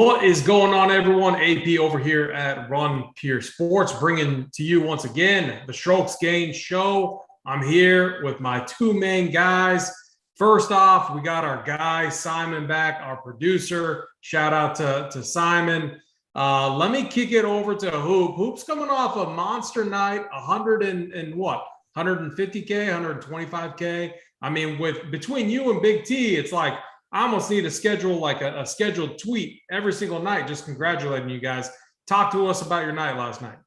What is going on, everyone? AP over here at Run Pure Sports, bringing to you once again the Strokes Gain Show. I'm here with my two main guys. First off, we got our guy Simon back, our producer. Shout out to Simon. Let me kick it over to Hoop. Hoop's coming off a monster night, 150K, 125K. I mean, between you and Big T, it's like I almost need to schedule like a scheduled tweet every single night, just congratulating you guys. Talk to us about your night last night.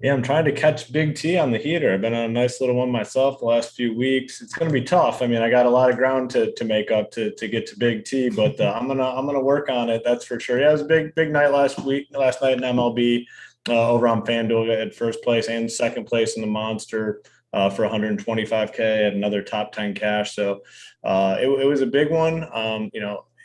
Yeah, I'm trying to catch Big T on the heater. I've been on a nice little one myself the last few weeks. It's going to be tough. I mean, I got a lot of ground to make up to get to Big T, but I'm gonna work on it. That's for sure. Yeah, it was a big night last night in MLB over on FanDuel. I had first place and second place in the Monster for 125K and another top 10 cash. So it was a big one.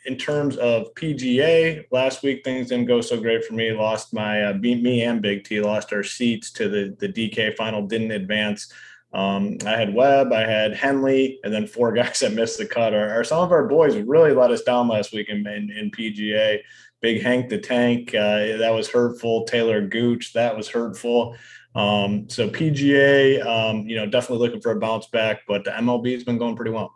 In terms of PGA, last week things didn't go so great for me. Lost me and Big T lost our seats to the DK final, didn't advance. I had Webb, I had Henley, and then four guys that missed the cut. Some of our boys really let us down last week in PGA. Big Hank the Tank, that was hurtful. Taylor Gooch, that was hurtful. So PGA, definitely looking for a bounce back, but the MLB has been going pretty well.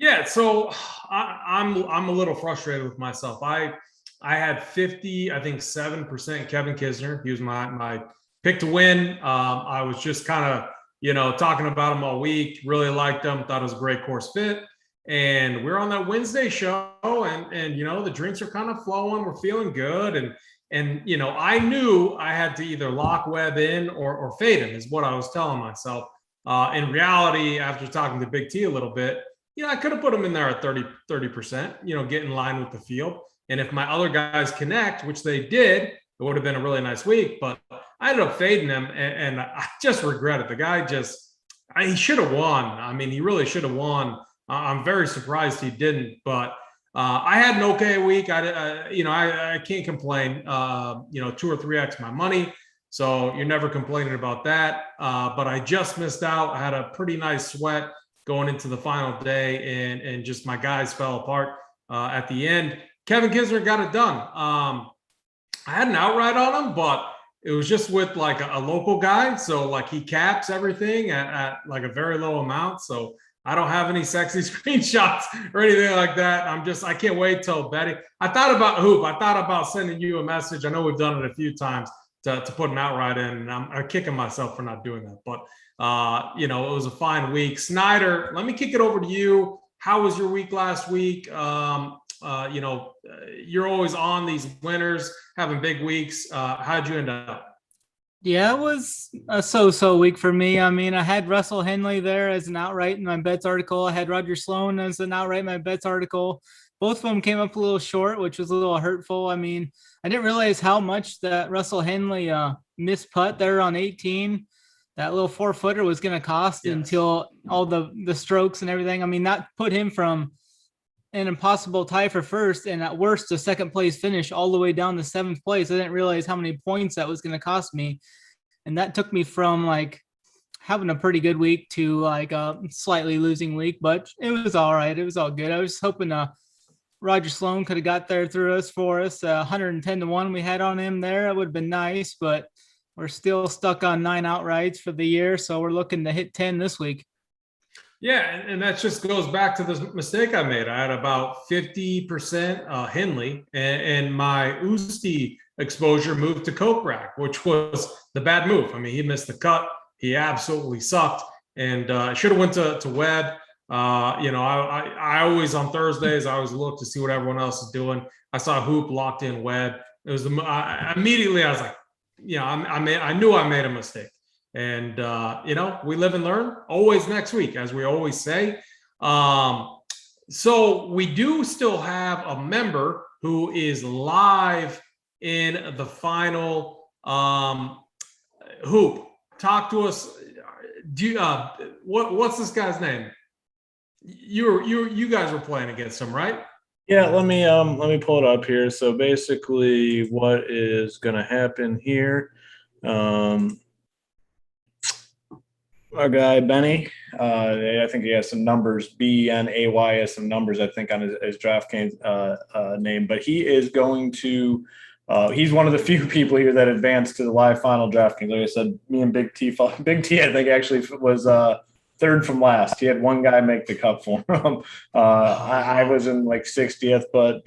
Yeah, so I'm a little frustrated with myself. I had 7% Kevin Kisner. He was my pick to win. I was just kind of talking about him all week. Really liked him. Thought it was a great course fit. And we're on that Wednesday show, and the drinks are kind of flowing. We're feeling good, and I knew I had to either lock Webb in or fade him, is what I was telling myself. In reality, after talking to Big T a little bit, I could have put him in there at 30%, get in line with the field. And if my other guys connect, which they did, it would have been a really nice week. But I ended up fading him, and I just regret it. The guy he should have won. I mean, he really should have won. I'm very surprised he didn't. But I had an okay week. I can't complain. 2 or 3x my money. So you're never complaining about that. But I just missed out. I had a pretty nice sweat going into the final day, and just my guys fell apart at the end. Kevin Kisner got it done. I had an outright on him, but it was just with like a local guy. So like he caps everything at like a very low amount. So I don't have any sexy screenshots or anything like that. I can't wait till betting. I thought about Hoop. I thought about sending you a message. I know we've done it a few times to put an outright in, and I'm kicking myself for not doing that. But it was a fine week. Snyder, let me kick it over to you. How was your week last week? You're always on these winners, having big weeks. How'd you end up? Yeah, it was a so-so week for me. I mean, I had Russell Henley there as an outright in my bets article. I had Roger Sloan as an outright in my bets article. Both of them came up a little short, which was a little hurtful. I mean, I didn't realize how much that Russell Henley missed putt there on 18. That little 4-footer was going to cost until all the strokes and everything. I mean, that put him from an impossible tie for first and at worst a second place finish all the way down to 7th place. I didn't realize how many points that was going to cost me. And that took me from like having a pretty good week to like a slightly losing week, but it was all right. It was all good. I was hoping Roger Sloan could have got there through us for us. 110-1 we had on him there. It would have been nice, but we're still stuck on 9 outrights for the year, so we're looking to hit 10 this week. Yeah, and that just goes back to this mistake I made. I had about 50% Henley, and my Usti exposure moved to Kokrak, which was the bad move. I mean, he missed the cut. He absolutely sucked, and I should have went to Webb. I always on Thursdays, I always look to see what everyone else is doing. I saw Hoop locked in Webb. It was immediately I was like, I knew I made a mistake. And, we live and learn. Always next week, as we always say. So we do still have a member who is live in the final. Hoop, talk to us. What's this guy's name? You guys were playing against him, right? Yeah, let me pull it up here. So basically what is going to happen here, Our guy Benny, I think he has some numbers. BNAY has some numbers, I think, on his DraftKings name. But he is going to. He's one of the few people here that advanced to the live final DraftKings. Like I said, me and Big T. Big T, I think, actually was third from last. He had one guy make the cut for him. I was in like 60th, but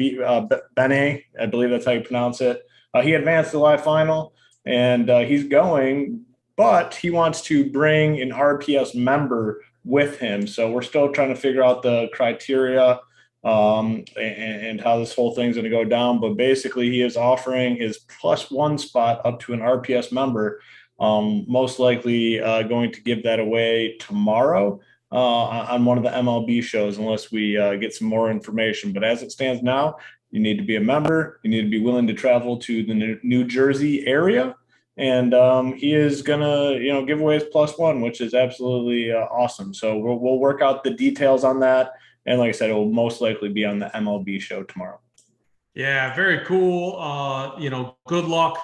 Benny, I believe that's how you pronounce it. He advanced to the live final, and he's going, but he wants to bring an RPS member with him. So we're still trying to figure out the criteria and how this whole thing's going to go down. But basically, he is offering his +1 spot up to an RPS member. Most likely going to give that away tomorrow on one of the MLB shows, unless we get some more information. But as it stands now, you need to be a member. You need to be willing to travel to the New Jersey area. And he is gonna, give away his +1, which is absolutely awesome. So we'll work out the details on that. And like I said, it will most likely be on the MLB show tomorrow. Yeah, very cool. Good luck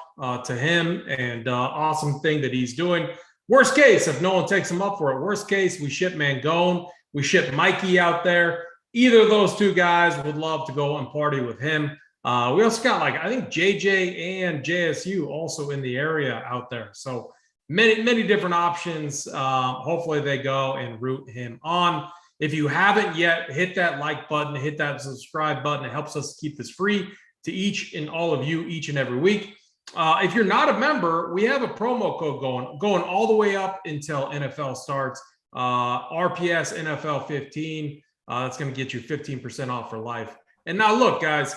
to him, and awesome thing that he's doing. Worst case, if no one takes him up for it, worst case, we ship Mangone, we ship Mikey out there. Either of those two guys would love to go and party with him. We also got, I think JJ and JSU also in the area out there. So many different options. Hopefully they go and root him on. If you haven't yet, hit that like button, hit that subscribe button. It helps us keep this free to each and all of you each and every week. If you're not a member, we have a promo code going all the way up until NFL starts. RPS NFL 15. That's going to get you 15% off for life. And now look, guys,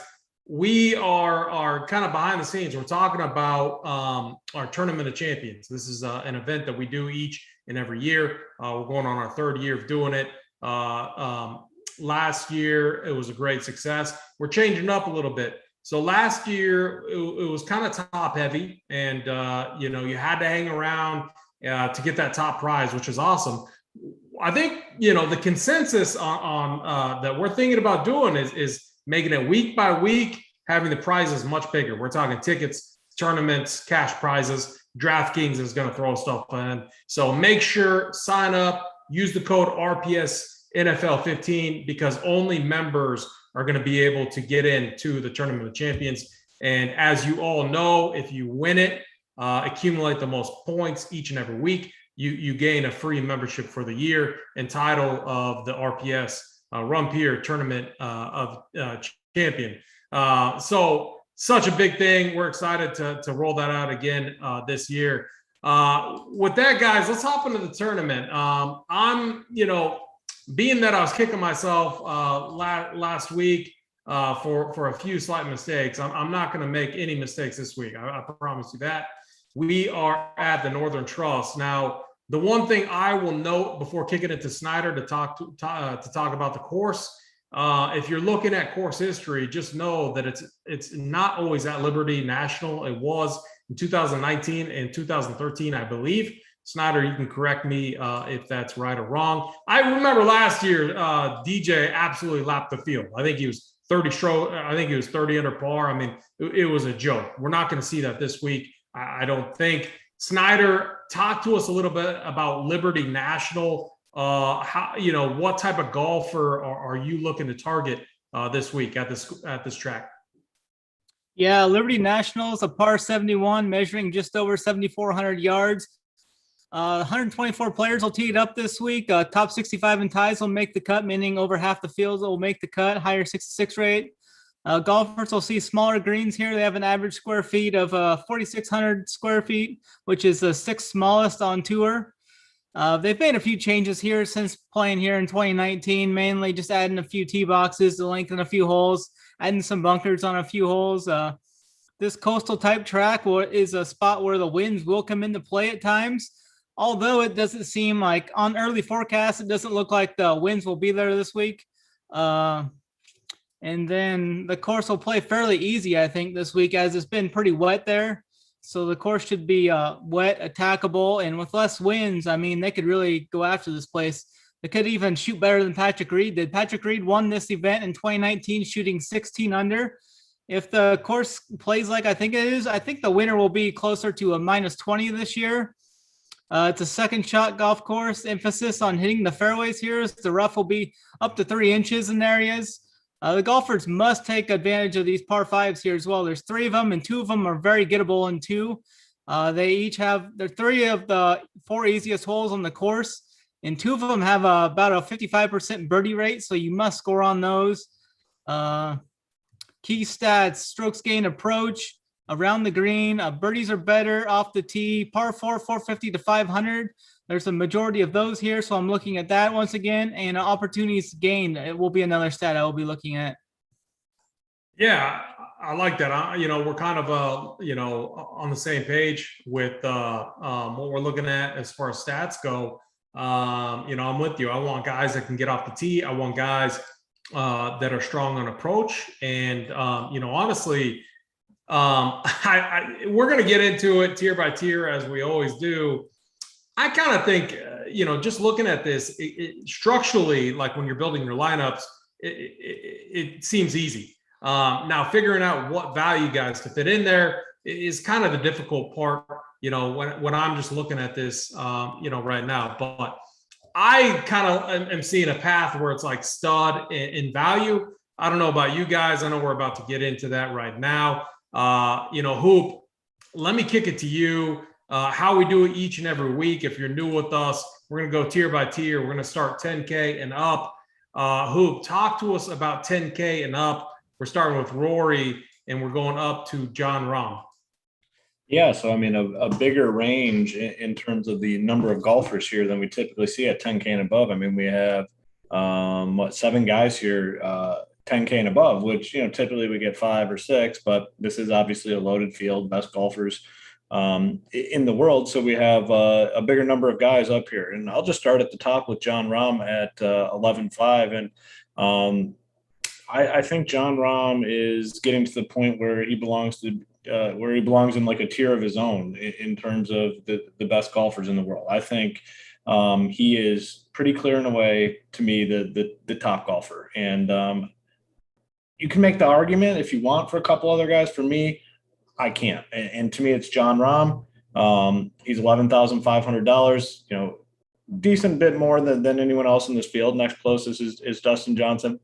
we are kind of behind the scenes. We're talking about our Tournament of Champions. This is an event that we do each and every year. We're going on our 3rd year of doing it. Last year, it was a great success. We're changing up a little bit. So last year, it was kind of top heavy, and you had to hang around to get that top prize, which is awesome. I think the consensus on that we're thinking about doing is making it week by week, having the prizes much bigger. We're talking tickets, tournaments, cash prizes. DraftKings is going to throw stuff in. So make sure, sign up, use the code RPS NFL 15, because only members are going to be able to get into the Tournament of Champions. And as you all know, if you win it, accumulate the most points each and every week, you gain a free membership for the year and title of the RPS Rumpier Tournament of Champion. So such a big thing. We're excited to roll that out again this year. With that, guys, let's hop into the tournament. I'm, being that I was kicking myself last week for a few slight mistakes, I'm not going to make any mistakes this week. I promise you that. We are at the Northern Trust. Now, the one thing I will note before kicking it to Snyder to talk about the course, if you're looking at course history, just know that it's not always at Liberty National. It was in 2019 and 2013, I believe. Snyder, you can correct me if that's right or wrong. I remember last year, DJ absolutely lapped the field. I think he was 30 stroke. I think he was 30 under par. I mean, it was a joke. We're not going to see that this week, I don't think. Snyder, talk to us a little bit about Liberty National. How, what type of golfer are you looking to target this week at this track? Yeah, Liberty National is a par 71, measuring just over 7,400 yards. 124 players will tee it up this week. Top 65 in ties will make the cut, meaning over half the fields will make the cut, higher 66 rate. Golfers will see smaller greens here. They have an average square feet of 4,600 square feet, which is the 6th smallest on tour. They've made a few changes here since playing here in 2019, mainly just adding a few tee boxes to lengthen a few holes, adding some bunkers on a few holes. This coastal type track is a spot where the winds will come into play at times. Although it doesn't seem like on early forecasts, it doesn't look like the winds will be there this week. And then the course will play fairly easy, I think, this week, as it's been pretty wet there. So the course should be wet, attackable, and with less winds, I mean, they could really go after this place. They could even shoot better than Patrick Reed did. Patrick Reed won this event in 2019, shooting 16 under. If the course plays like I think it is, I think the winner will be closer to a -20 this year. It's a second shot golf course. Emphasis on hitting the fairways here, as the rough will be up to 3 inches in areas. The golfers must take advantage of these par fives here as well. There's 3 of them, and 2 of them are very gettable in 2. They each have, they're 3 of the 4 easiest holes on the course, and 2 of them have about a 55% birdie rate, so you must score on those. Key stats: strokes gained approach, around the green, birdies are better off the tee, par 4, 450 to 500. There's a majority of those here, so I'm looking at that once again. And opportunities gained, it will be another stat I will be looking at. Yeah, I like that. We're kind of on the same page with what we're looking at as far as stats go. I'm with you. I want guys that can get off the tee. I want guys that are strong on approach. And honestly, we're going to get into it tier by tier as we always do. I kind of think, just looking at this structurally, like when you're building your lineups, it seems ezy. Now, figuring out what value guys to fit in there is kind of the difficult part, when I'm just looking at this, right now. But I kind of am seeing a path where it's like stud in value. I don't know about you guys. I know we're about to get into that right now. Hoop, let me kick it to you. How we do it each and every week. If you're new with us, we're going to go tier by tier. We're going to start 10K and up. Hoop, talk to us about 10K and up. We're starting with Rory, and we're going up to Jon Rahm. Yeah, so I mean, a bigger range in terms of the number of golfers here than we typically see at 10K and above. I mean, we have 7 guys here, 10K and above, which typically we get 5 or 6, but this is obviously a loaded field, best golfers in the world. So we have a bigger number of guys up here, and I'll just start at the top with Jon Rahm at 11.5, and I think Jon Rahm is getting to the point where he belongs in like a tier of his own in terms of the best golfers in the world. I think he is pretty clear in a way to me the top golfer, and you can make the argument if you want for a couple other guys. For me, I can't. And to me, it's Jon Rahm. He's $11,500. Decent bit more than anyone else in this field. Next closest is Dustin Johnson.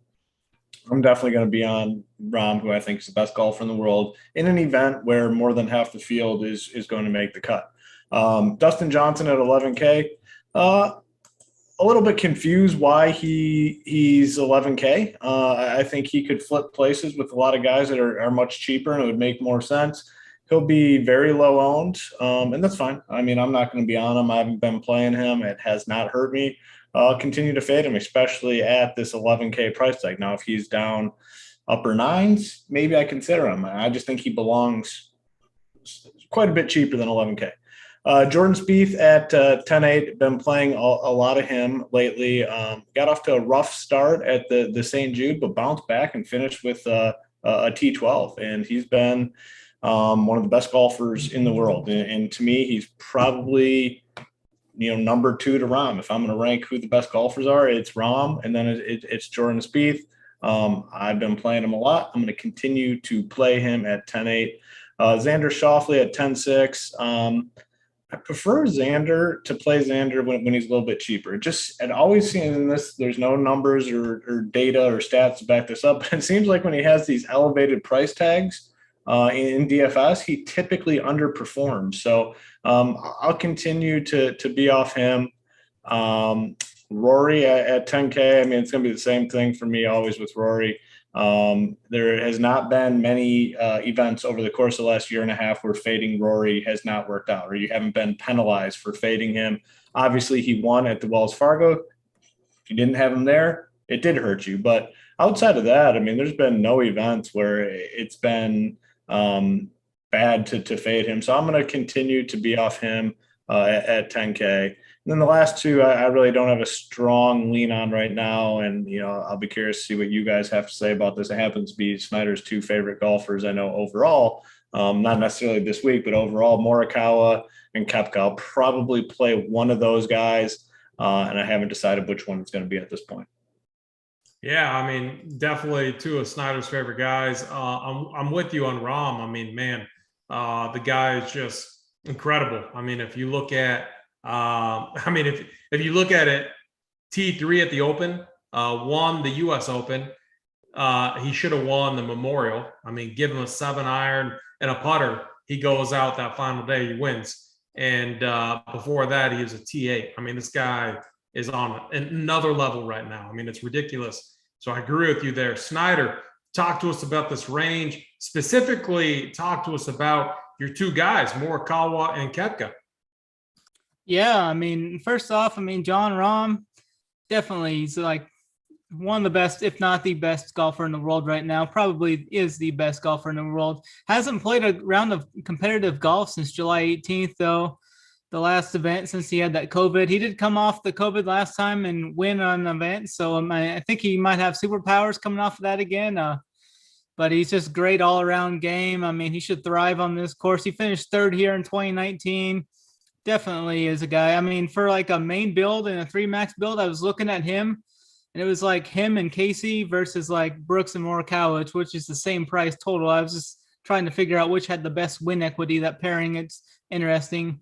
I'm definitely going to be on Rahm, who I think is the best golfer in the world, in an event where more than half the field is going to make the cut. Dustin Johnson at 11K. A little bit confused why he's 11K. I think he could flip places with a lot of guys that are much cheaper, and it would make more sense. He'll be very low owned, and that's fine. I mean, I'm not going to be on him. I haven't been playing him. It has not hurt me. I'll continue to fade him, especially at this 11K price tag. Now, if he's down upper 9s, maybe I consider him. I just think he belongs quite a bit cheaper than 11K. Jordan Spieth at 10.8, been playing a lot of him lately. Got off to a rough start at the St. Jude, but bounced back and finished with a T12. And he's been one of the best golfers in the world. And to me, he's probably number 2 to Rahm. If I'm going to rank who the best golfers are, it's Rahm, and then it's Jordan Spieth. I've been playing him a lot. I'm going to continue to play him at 10.8. Xander Schauffele at 10.6. I prefer Xander to play Xander when he's a little bit cheaper. I'd always seen in this, there's no numbers or data or stats to back this up. It seems like when he has these elevated price tags in DFS, he typically underperforms. So I'll continue to be off him. Rory at 10K. I mean, it's going to be the same thing for me always with Rory. There has not been many events over the course of the last year and a half where fading Rory has not worked out, or you haven't been penalized for fading him. Obviously, he won at the Wells Fargo. If you didn't have him there, it did hurt you. But outside of that, I mean, there's been no events where it's been bad to fade him. So I'm going to continue to be off him at 10K. And then the last 2, I really don't have a strong lean on right now. And, I'll be curious to see what you guys have to say about this. It happens to be Snyder's 2 favorite golfers I know overall, not necessarily this week, but overall, Morikawa and Koepka. I'll probably play one of those guys, and I haven't decided which one it's going to be at this point. Yeah, I mean, definitely 2 of Snyder's favorite guys. I'm with you on Rahm. I mean, man, the guy is just incredible. I mean, if you look at I mean, if you look at it, T3 at the Open, won the U.S. Open. He should have won the Memorial. I mean, give him a 7-iron and a putter. He goes out that final day, he wins. And before that, he was a T8. I mean, this guy is on another level right now. I mean, it's ridiculous. So I agree with you there. Snyder, talk to us about this range. Specifically, talk to us about your two guys, Morikawa and Koepka. Yeah, I mean, first off, I mean, Jon Rahm, definitely he's like one of the best, if not the best golfer in the world right now. Probably is the best golfer in the world. Hasn't played a round of competitive golf since July 18th, though. The last event since he had that COVID. He did come off the COVID last time and win an event. So I think he might have superpowers coming off of that again. But he's just great all around game. I mean, he should thrive on this course. He finished third here in 2019. Definitely is a guy. I mean, for like a main build and a 3 max build, I was looking at him and it was like him and Casey versus like Brooks and Morikawa, which is the same price total. I was just trying to figure out which had the best win equity, that pairing. It's interesting.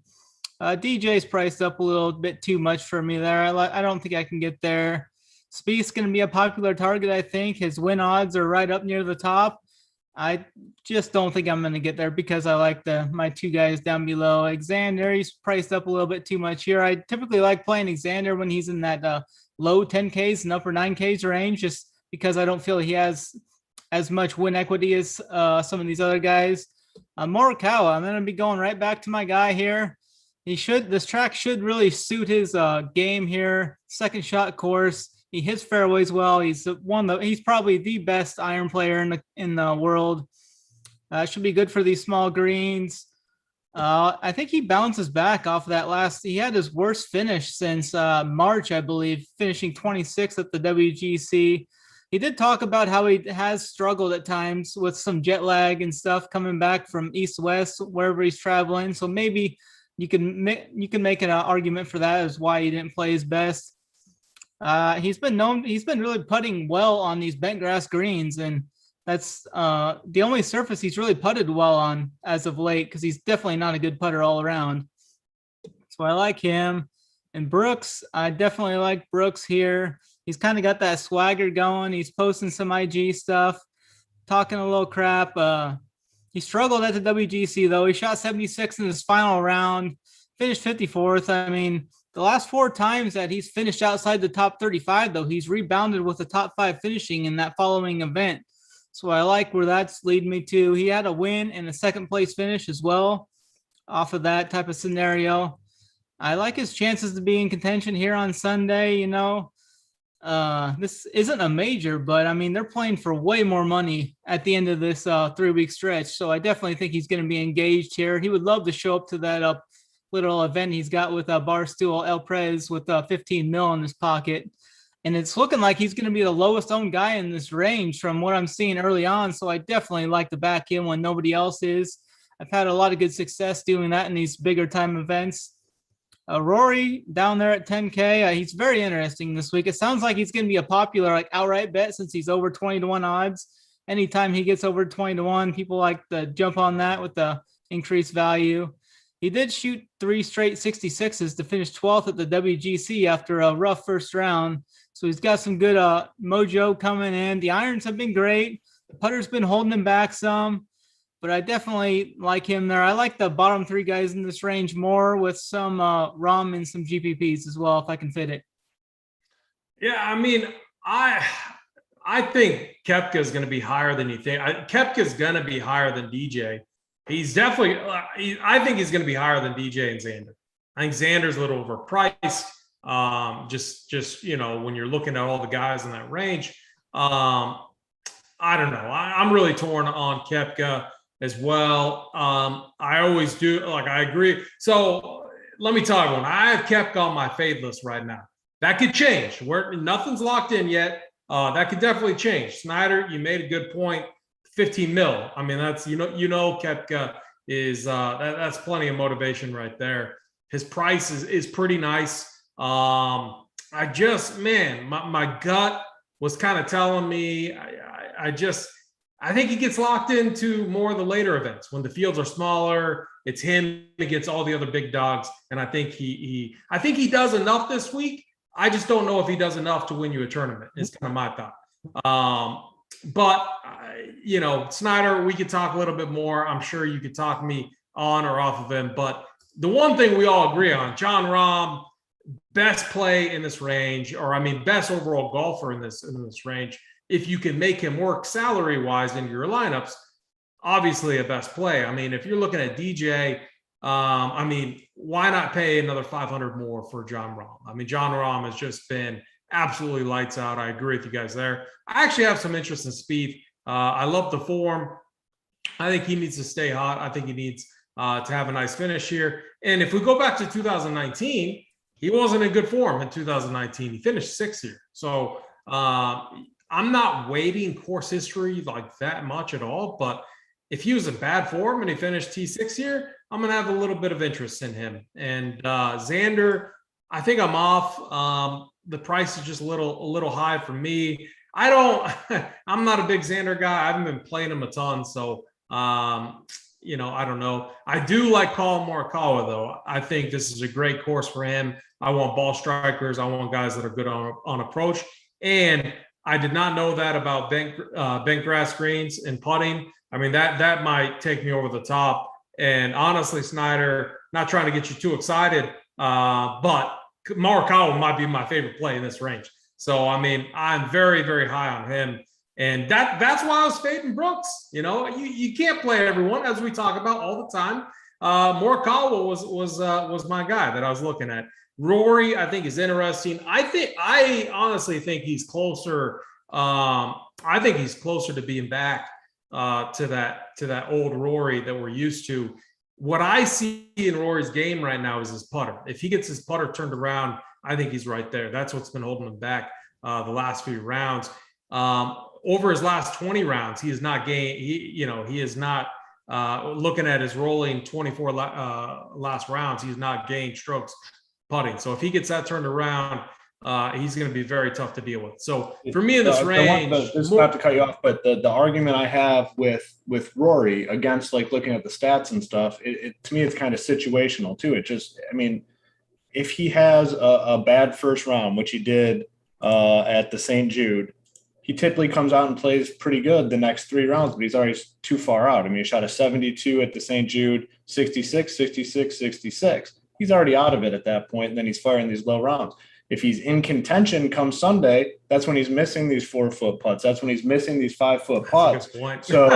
DJ's priced up a little bit too much for me there. I don't think I can get there. Spieth's going to be a popular target, I think. His win odds are right up near the top. I just don't think I'm going to get there because I like my two guys down below. Xander, he's priced up a little bit too much here. I typically like playing Xander when he's in that low 10Ks and upper 9Ks range, just because I don't feel he has as much win equity as some of these other guys. Morikawa, I'm going to be going right back to my guy here. This track should really suit his game here. Second shot course. He hits fairways well. He's probably the best iron player in the world. Should be good for these small greens. I think he bounces back off of that he had his worst finish since March, I believe, finishing 26th at the WGC. He did talk about how he has struggled at times with some jet lag and stuff coming back from east west, wherever he's traveling. So maybe you can make an argument for that as why he didn't play his best. He's been really putting well on these bent grass greens, and that's the only surface he's really putted well on as of late, because he's definitely not a good putter all around. So I like him. And Brooks, I definitely like Brooks here. He's kind of got that swagger going. He's posting some IG stuff, talking a little crap. He struggled at the WGC, though. He shot 76 in his final round, finished 54th. I mean, the last 4 times that he's finished outside the top 35, though, he's rebounded with a top 5 finishing in that following event. So I like where that's leading me to. He had a win and a second place finish as well off of that type of scenario. I like his chances to be in contention here on Sunday. You know, this isn't a major, but I mean, they're playing for way more money at the end of this 3-week stretch. So I definitely think he's going to be engaged here. He would love to show up to that little event he's got with Barstool El Prez with 15 mil in his pocket. And it's looking like he's going to be the lowest owned guy in this range from what I'm seeing early on. So I definitely like to back him when nobody else is. I've had a lot of good success doing that in these bigger time events. Rory down there at 10K. He's very interesting this week. It sounds like he's going to be a popular outright bet since he's over 20-1 odds. Anytime he gets over 20-1, people like to jump on that with the increased value. He did shoot 3 straight 66s to finish 12th at the WGC after a rough first round. So he's got some good mojo coming in. The irons have been great. The putter's been holding him back some, but I definitely like him there. I like the bottom 3 guys in this range more, with some ROM and some GPPs as well, if I can fit it. Yeah, I mean, I think Koepka is going to be higher than you think. Koepka is going to be higher than DJ. He's definitely, I think he's going to be higher than DJ and Xander. I think Xander's a little overpriced. Just when you're looking at all the guys in that range, I don't know. I'm really torn on Koepka as well. I always do. I agree. So let me tell everyone, I have Koepka on my fade list right now. That could change. Nothing's locked in yet. That could definitely change. Snyder, you made a good point. 15 mil. I mean, that's, Koepka is, that's plenty of motivation right there. His price is pretty nice. My gut was kind of telling me, I I think he gets locked into more of the later events when the fields are smaller. It's him against all the other big dogs, and I think he does enough this week. I just don't know if he does enough to win you a tournament. It's kind of my thought. But Snyder, we could talk a little bit more. I'm sure you could talk me on or off of him. But the one thing we all agree on, Jon Rahm, best play in this range, or best overall golfer in this range. If you can make him work salary-wise into your lineups, obviously a best play. If you're looking at DJ, why not pay another 500 more for Jon Rahm? Jon Rahm has just been absolutely lights out. I agree with you guys there. I actually have some interest in Spieth. I love the form. I think he needs to stay hot. I think he needs to have a nice finish here. And if we go back to 2019, he wasn't in good form in 2019. He finished sixth here. So I'm not weighting course history like that much at all. But if he was in bad form and he finished T6 here, I'm going to have a little bit of interest in him. And Xander, I think I'm off. The price is just a little high for me. I'm not a big Xander guy. I haven't been playing him a ton. So, I don't know. I do like Colin Morikawa, though. I think this is a great course for him. I want ball strikers. I want guys that are good on approach. And I did not know that about bent grass greens and putting. That might take me over the top. And honestly, Snyder, not trying to get you too excited, but Morikawa might be my favorite play in this range. So, I'm very, very high on him. And that's why I was fading Brooks. You can't play everyone, as we talk about all the time. Morikawa was my guy that I was looking at. Rory, I think, is interesting. I honestly think he's closer. I think he's closer to being back to that old Rory that we're used to. What I see in Rory's game right now is his putter. If he gets his putter turned around, I think he's right there. That's what's been holding him back the last few rounds. Over his last 20 rounds, he has not gained. He is not looking at his rolling 24 last rounds. He's not gained strokes putting. So if he gets that turned around, he's going to be very tough to deal with. So for me in this range, not to cut you off, but the argument I have with Rory against looking at the stats and stuff, to me, it's kind of situational too. It just, if he has a bad first round, which he did at the St. Jude, he typically comes out and plays pretty good the next three rounds, but he's already too far out. He shot a 72 at the St. Jude, 66, 66, 66. He's already out of it at that point, and then he's firing these low rounds. If he's in contention come Sunday, that's when he's missing these 4-foot putts. That's when he's missing these 5-foot putts. That's a good point. So,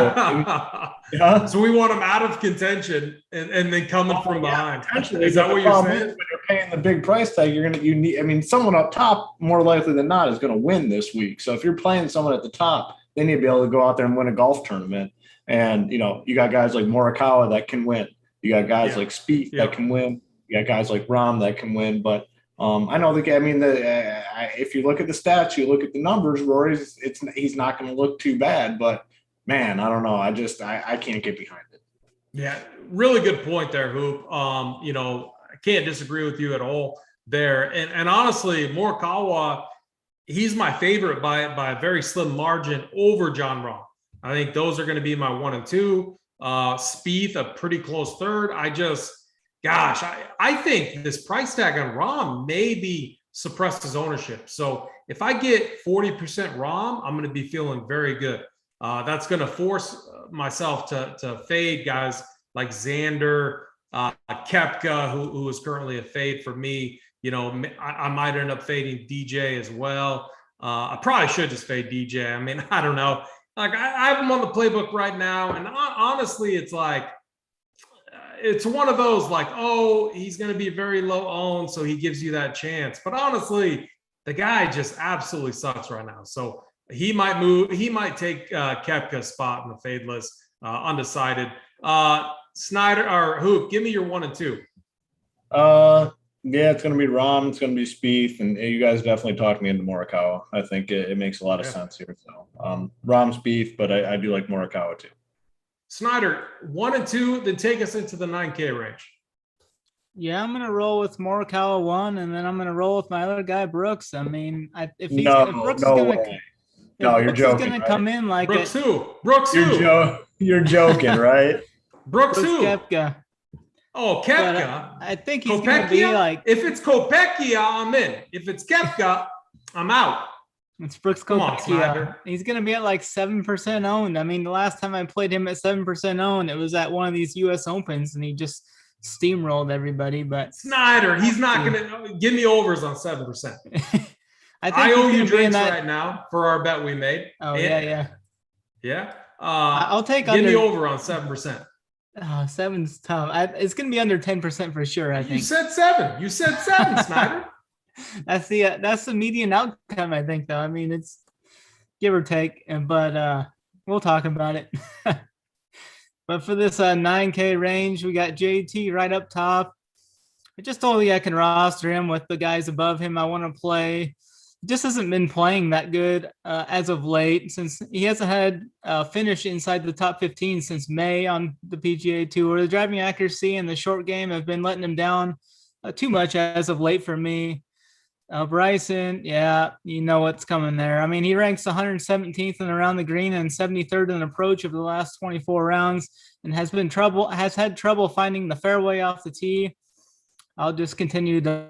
yeah. So we want him out of contention and then coming from behind. Is that what you're saying? When you're paying the big price tag, you need. Someone up top, more likely than not, is going to win this week. So if you're playing someone at the top, they need to be able to go out there and win a golf tournament. And you got guys like Morikawa that can win. You got guys like Spieth that can win. You got guys like Rahm that can win, but. I know if you look at the stats, you look at the numbers, Rory's he's not going to look too bad, but man, I don't know. I can't get behind it. Yeah, really good point there, Hoop. I can't disagree with you at all there. And honestly, Morikawa, he's my favorite by a very slim margin over Jon Rahm. I think those are going to be my 1 and 2. Spieth, a pretty close third. I think this price tag on Rahm maybe suppressed his ownership. So if I get 40% Rahm, I'm going to be feeling very good. That's going to force myself to fade guys like Xander, Koepka, who is currently a fade for me. I might end up fading DJ as well. I probably should just fade DJ. I don't know. I have him on the playbook right now. And honestly, it's one of those he's going to be very low owned, so he gives you that chance. But honestly, the guy just absolutely sucks right now. So he might move. He might take Koepka's spot in the fade list, undecided. Snyder or Hoop, give me your 1 and 2. Yeah, it's going to be Rahm. It's going to be Spieth, and you guys definitely talked me into Morikawa. I think it makes a lot of sense here. So Rahm, Spieth, but I do like Morikawa too. Snyder, 1 and 2, then take us into the 9K range. Yeah, I'm gonna roll with Morikawa 1, and then I'm gonna roll with my other guy Brooks. If Brooks is gonna, No, you're Brooks joking. is gonna Right? come in like Brooks who? Brooks who? You're joking, right? Brooks Brooks who? Koepka. Oh, But Kepka. I think he's gonna be like, If it's Kopecky, I'm in. If it's Kepka, I'm out. it's Brooks Come on, Koepka. Snyder. He's gonna be at like 7% owned. I mean, the last time I played him at 7% owned, it was at one of these US Opens, and he just steamrolled everybody. But Snyder, he's not gonna give me overs on 7%. I owe you drinks right now for our bet we made. Oh, yeah. Yeah. I'll take give under. me over on 7%. Oh, 7's tough. It's going to be under 10% for sure, I think. You said 7. You said 7, Snyder. That's the median outcome, I think, though. I mean, it's give or take, but we'll talk about it. But for this 9K range, we got JT right up top. I just don't think I can roster him with the guys above him I want to play. Just hasn't been playing that good as of late, since he hasn't had a finish inside the top 15 since May on the PGA Tour. The driving accuracy and the short game have been letting him down too much as of late for me. Bryson, yeah, you know what's coming there. I mean, he ranks 117th in around the green and 73rd in approach over the last 24 rounds, and has had trouble finding the fairway off the tee. I'll just continue to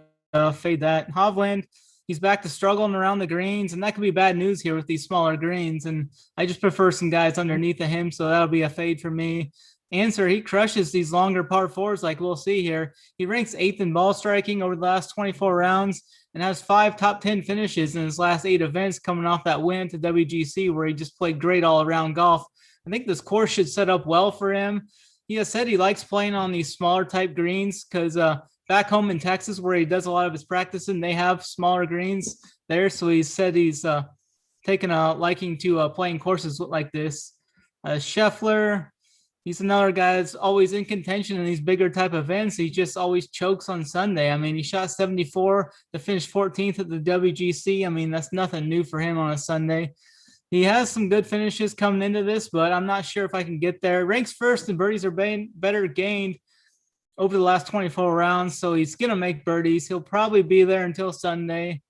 fade that. Hovland, he's back to struggling around the greens, and that could be bad news here with these smaller greens. And I just prefer some guys underneath of him, so that'll be a fade for me. Answer, he crushes these longer par fours like we'll see here. He ranks 8th in ball striking over the last 24 rounds and has 5 top 10 finishes in his last 8 events, coming off that win to WGC where he just played great all around golf. I think this course should set up well for him. He has said he likes playing on these smaller type greens because back home in Texas, where he does a lot of his practicing, they have smaller greens there. So he said he's taken a liking to playing courses like this. Scheffler, he's another guy that's always in contention in these bigger type events. He just always chokes on Sunday. I mean, he shot 74 to finish 14th at the WGC. I mean, that's nothing new for him on a Sunday. He has some good finishes coming into this, but I'm not sure if I can get there. Ranks first and birdies are better gained over the last 24 rounds, so he's going to make birdies. He'll probably be there until Sunday.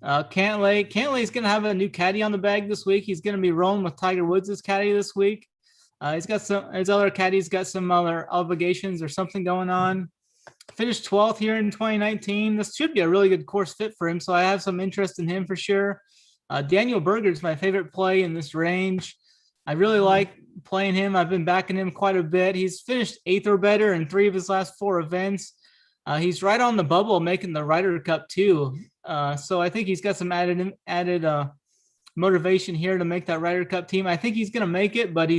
Cantley's going to have a new caddy on the bag this week. He's going to be rolling with Tiger Woods' caddy this week. His other caddy's got some other obligations or something going on. Finished 12th here in 2019. This should be a really good course fit for him, so I have some interest in him for sure. Daniel Berger is my favorite play in this range. I really like playing him. I've been backing him quite a bit. He's finished 8th or better in 3 of his last 4 events. He's right on the bubble making the Ryder Cup too. So I think he's got some added motivation here to make that Ryder Cup team. I think he's going to make it, but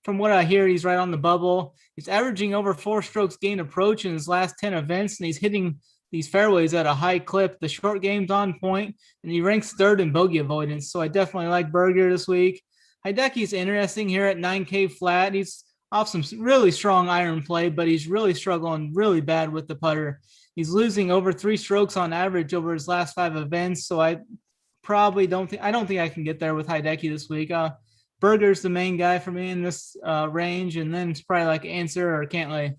from what I hear, he's right on the bubble. He's averaging over 4 strokes gain approach in his last 10 events, and he's hitting these fairways at a high clip. The short game's on point, and he ranks 3rd in bogey avoidance. So I definitely like Berger this week. Hideki's interesting here at 9K flat. He's off some really strong iron play, but he's really struggling really bad with the putter. He's losing over 3 strokes on average over his last 5 events. So I don't think I can get there with Hideki this week. Berger's the main guy for me in this range, and then it's probably like Answer or Cantlay.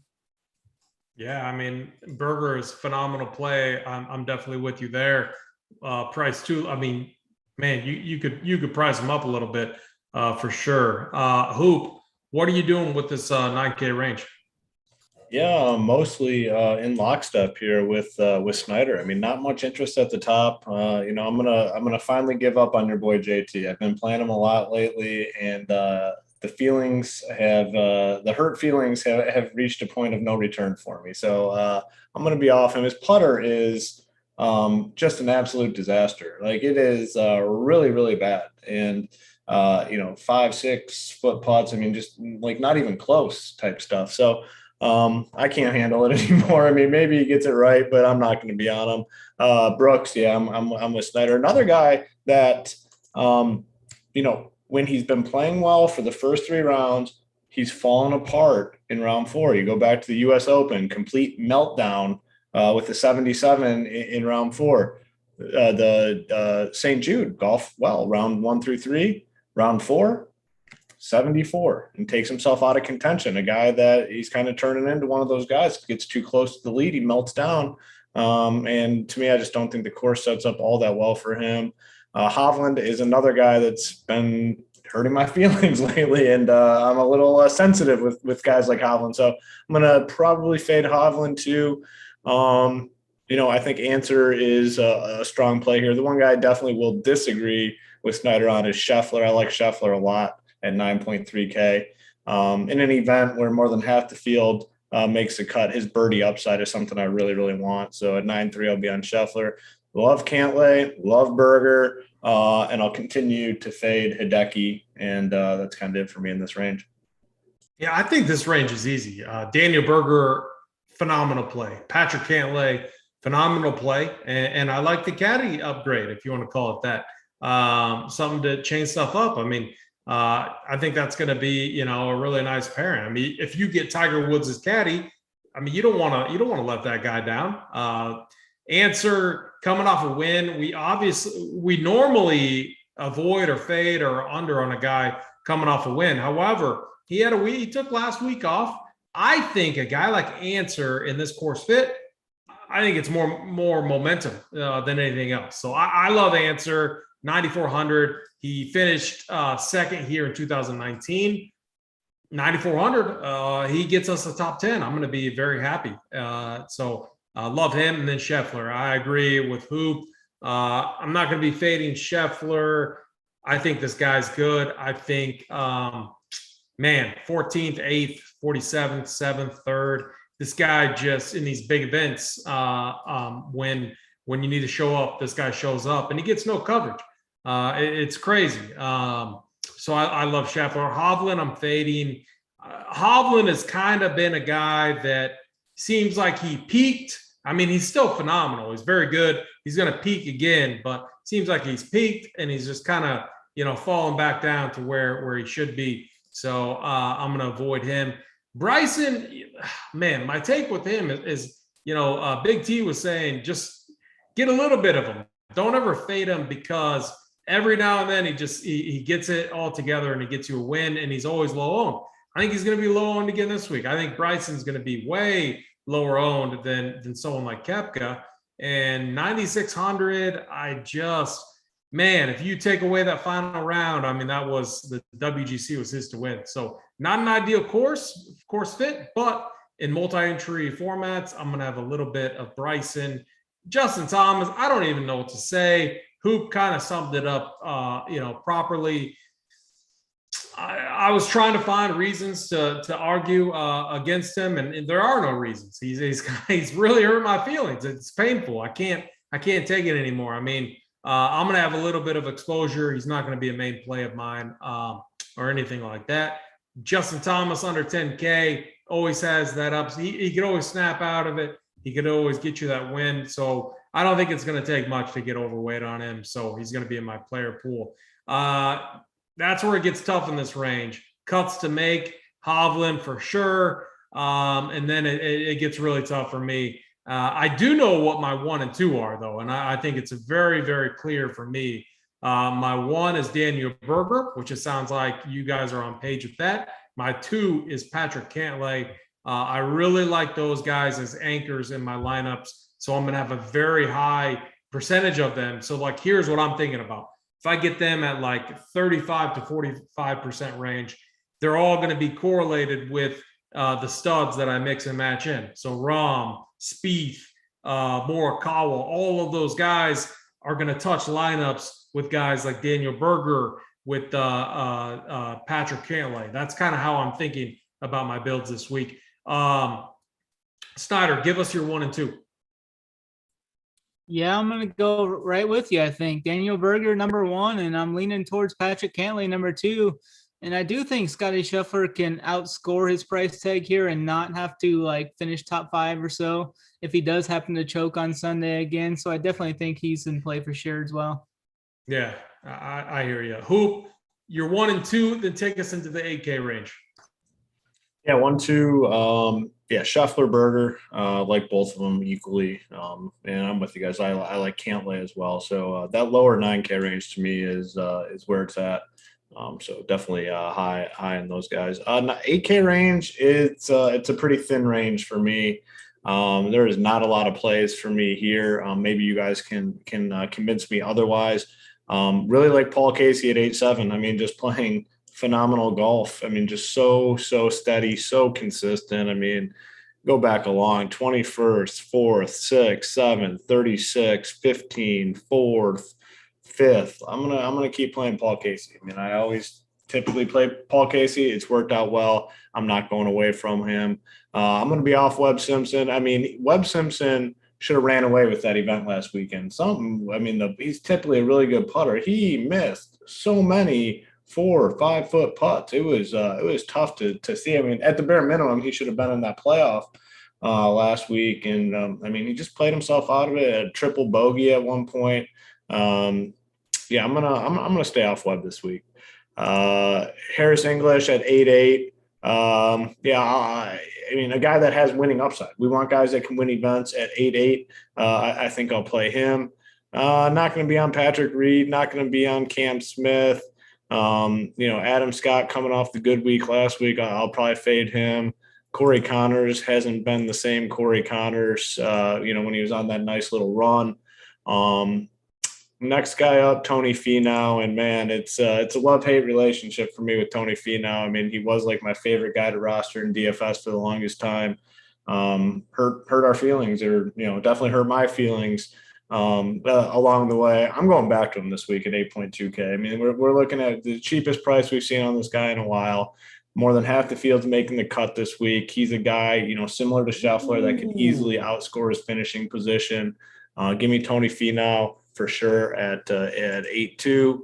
Yeah, I mean, Berger is phenomenal play. I'm definitely with you there. Price too. I mean, man, you could price him up a little bit for sure. Hoop, what are you doing with this 9K range? Yeah, mostly in lockstep here with Snyder. I mean, not much interest at the top. I'm gonna finally give up on your boy JT. I've been playing him a lot lately, and the hurt feelings have reached a point of no return for me. So I'm gonna be off him. His putter is just an absolute disaster. Like, it is really, really bad. And 5-6 foot putts. I mean, just like not even close type stuff. So I can't handle it anymore. I mean, maybe he gets it right, but I'm not going to be on him. Brooks, yeah, I'm with Snyder. Another guy that, when he's been playing well for the first 3 rounds, he's fallen apart in round 4. You go back to the US Open, complete meltdown with the 77 in round 4. The St. Jude, golf well, round 1 through 3, round 4, 74, and takes himself out of contention. A guy that he's kind of turning into one of those guys, gets too close to the lead, he melts down. And to me, I just don't think the course sets up all that well for him. Hovland is another guy that's been hurting my feelings lately, and I'm a little sensitive with guys like Hovland. So I'm gonna probably fade Hovland too. I think Answer is a strong play here. The one guy I definitely will disagree with Snyder on is Scheffler. I like Scheffler a lot at 9.3K. In an event where more than half the field makes a cut, his birdie upside is something I really, really want. So at 9.3, I'll be on Scheffler. Love Cantlay, love Berger, and I'll continue to fade Hideki, and that's kind of it for me in this range. Yeah, I think this range is easy. Daniel Berger, phenomenal play. Patrick Cantlay, phenomenal play. And I like the caddy upgrade, if you want to call it that. Something to change stuff up. I mean, I think that's going to be, a really nice pairing. I mean, if you get Tiger Woods as caddy, I mean, you don't want to let that guy down. Answer coming off a win. We normally avoid or fade or under on a guy coming off a win. However, he took last week off. I think a guy like Answer in this course fit, I think it's more momentum than anything else. So I love Answer. 9,400. He finished second here in 2019. 9,400. He gets us the top 10. I'm going to be very happy. So love him. And then Scheffler. I agree with Hoop. I'm not going to be fading Scheffler. I think this guy's good. I think, 14th, 8th, 47th, 7th, 3rd. This guy just in these big events, when you need to show up, this guy shows up and he gets no coverage. It's crazy. So I love Scheffler. Hovland, I'm fading. Hovland has kind of been a guy that seems like he peaked. I mean, he's still phenomenal. He's very good. He's going to peak again, but seems like he's peaked and he's just kind of, falling back down to where he should be. So I'm going to avoid him. Bryson, man, my take with him is Big T was saying, just get a little bit of him. Don't ever fade him, because every now and then he gets it all together and he gets you a win, and he's always low owned. I think he's going to be low owned again this week. I think Bryson's going to be way lower owned than someone like Koepka. And 9,600, if you take away that final round, I mean, that was the WGC was his to win. So not an ideal course fit, but in multi-entry formats, I'm going to have a little bit of Bryson. Justin Thomas, I don't even know what to say. Hoop kind of summed it up, properly. I was trying to find reasons to argue against him, and there are no reasons. He's really hurt my feelings. It's painful. I can't take it anymore. I mean, I'm going to have a little bit of exposure. He's not going to be a main play of mine or anything like that. Justin Thomas under 10K always has that up. He could always snap out of it. He could always get you that win. So I don't think it's going to take much to get overweight on him. So he's going to be in my player pool. That's where it gets tough in this range. Cuts to make, Hovland for sure. And then it gets really tough for me. I do know what my 1 and 2 are, though, and I think it's very, very clear for me. My 1 is Daniel Berger, which it sounds like you guys are on page with that. My 2 is Patrick Cantlay. I really like those guys as anchors in my lineups, so I'm going to have a very high percentage of them. So, here's what I'm thinking about. If I get them at 35 to 45% range, they're all going to be correlated with the studs that I mix and match in. So Rahm, Spieth, Morikawa, all of those guys are going to touch lineups with guys like Daniel Berger, with Patrick Cantlay. That's kind of how I'm thinking about my builds this week. Snyder, give us your 1 and 2. Yeah, I'm going to go right with you. I think Daniel Berger, number 1, and I'm leaning towards Patrick Cantlay, number 2. And I do think Scotty Scheffler can outscore his price tag here and not have to finish top 5 or so if he does happen to choke on Sunday again. So I definitely think he's in play for sure as well. Yeah, I hear you. Hoop, your 1 and 2, then take us into the 8K range. Yeah, 1, 2. Scheffler, Berger, like both of them equally. And I'm with you guys. I like Cantlay as well. So that lower 9K range to me is where it's at. So definitely high in those guys. 8K range, it's a pretty thin range for me. There is not a lot of plays for me here. Maybe you guys can convince me otherwise. Really like Paul Casey at 8-7. I mean, just playing phenomenal golf. I mean, just so steady, so consistent. I mean, go back along 21st, 4th, 6th, 7th, 36, 15, 4th, 5th. I'm gonna keep playing Paul Casey. I mean, I always typically play Paul Casey. It's worked out well. I'm not going away from him. I'm gonna be off Webb Simpson. I mean, Webb Simpson should have ran away with that event last weekend. He's typically a really good putter. He missed so many 4 or 5 foot putts. It was tough to see. I mean, at the bare minimum, he should have been in that playoff last week. And I mean, he just played himself out of it. A triple bogey at one point. Yeah, I'm gonna stay off Webb this week. Harris English at 8-8. I mean, a guy that has winning upside. We want guys that can win events at 8-8. I think I'll play him. Not going to be on Patrick Reed. Not going to be on Cam Smith. Adam Scott coming off the good week last week. I'll probably fade him. Corey Connors hasn't been the same Corey Connors, when he was on that nice little run. Next guy up, Tony Finau, and man, it's a love-hate relationship for me with Tony Finau. I mean, he was like my favorite guy to roster in DFS for the longest time. Hurt our feelings, or definitely hurt my feelings along the way. I'm going back to him this week at 8.2K. I mean, we're looking at the cheapest price we've seen on this guy in a while. More than half the field's making the cut this week. He's a guy, similar to Scheffler, that can easily outscore his finishing position. Give me Tony Finau for sure at 8-2.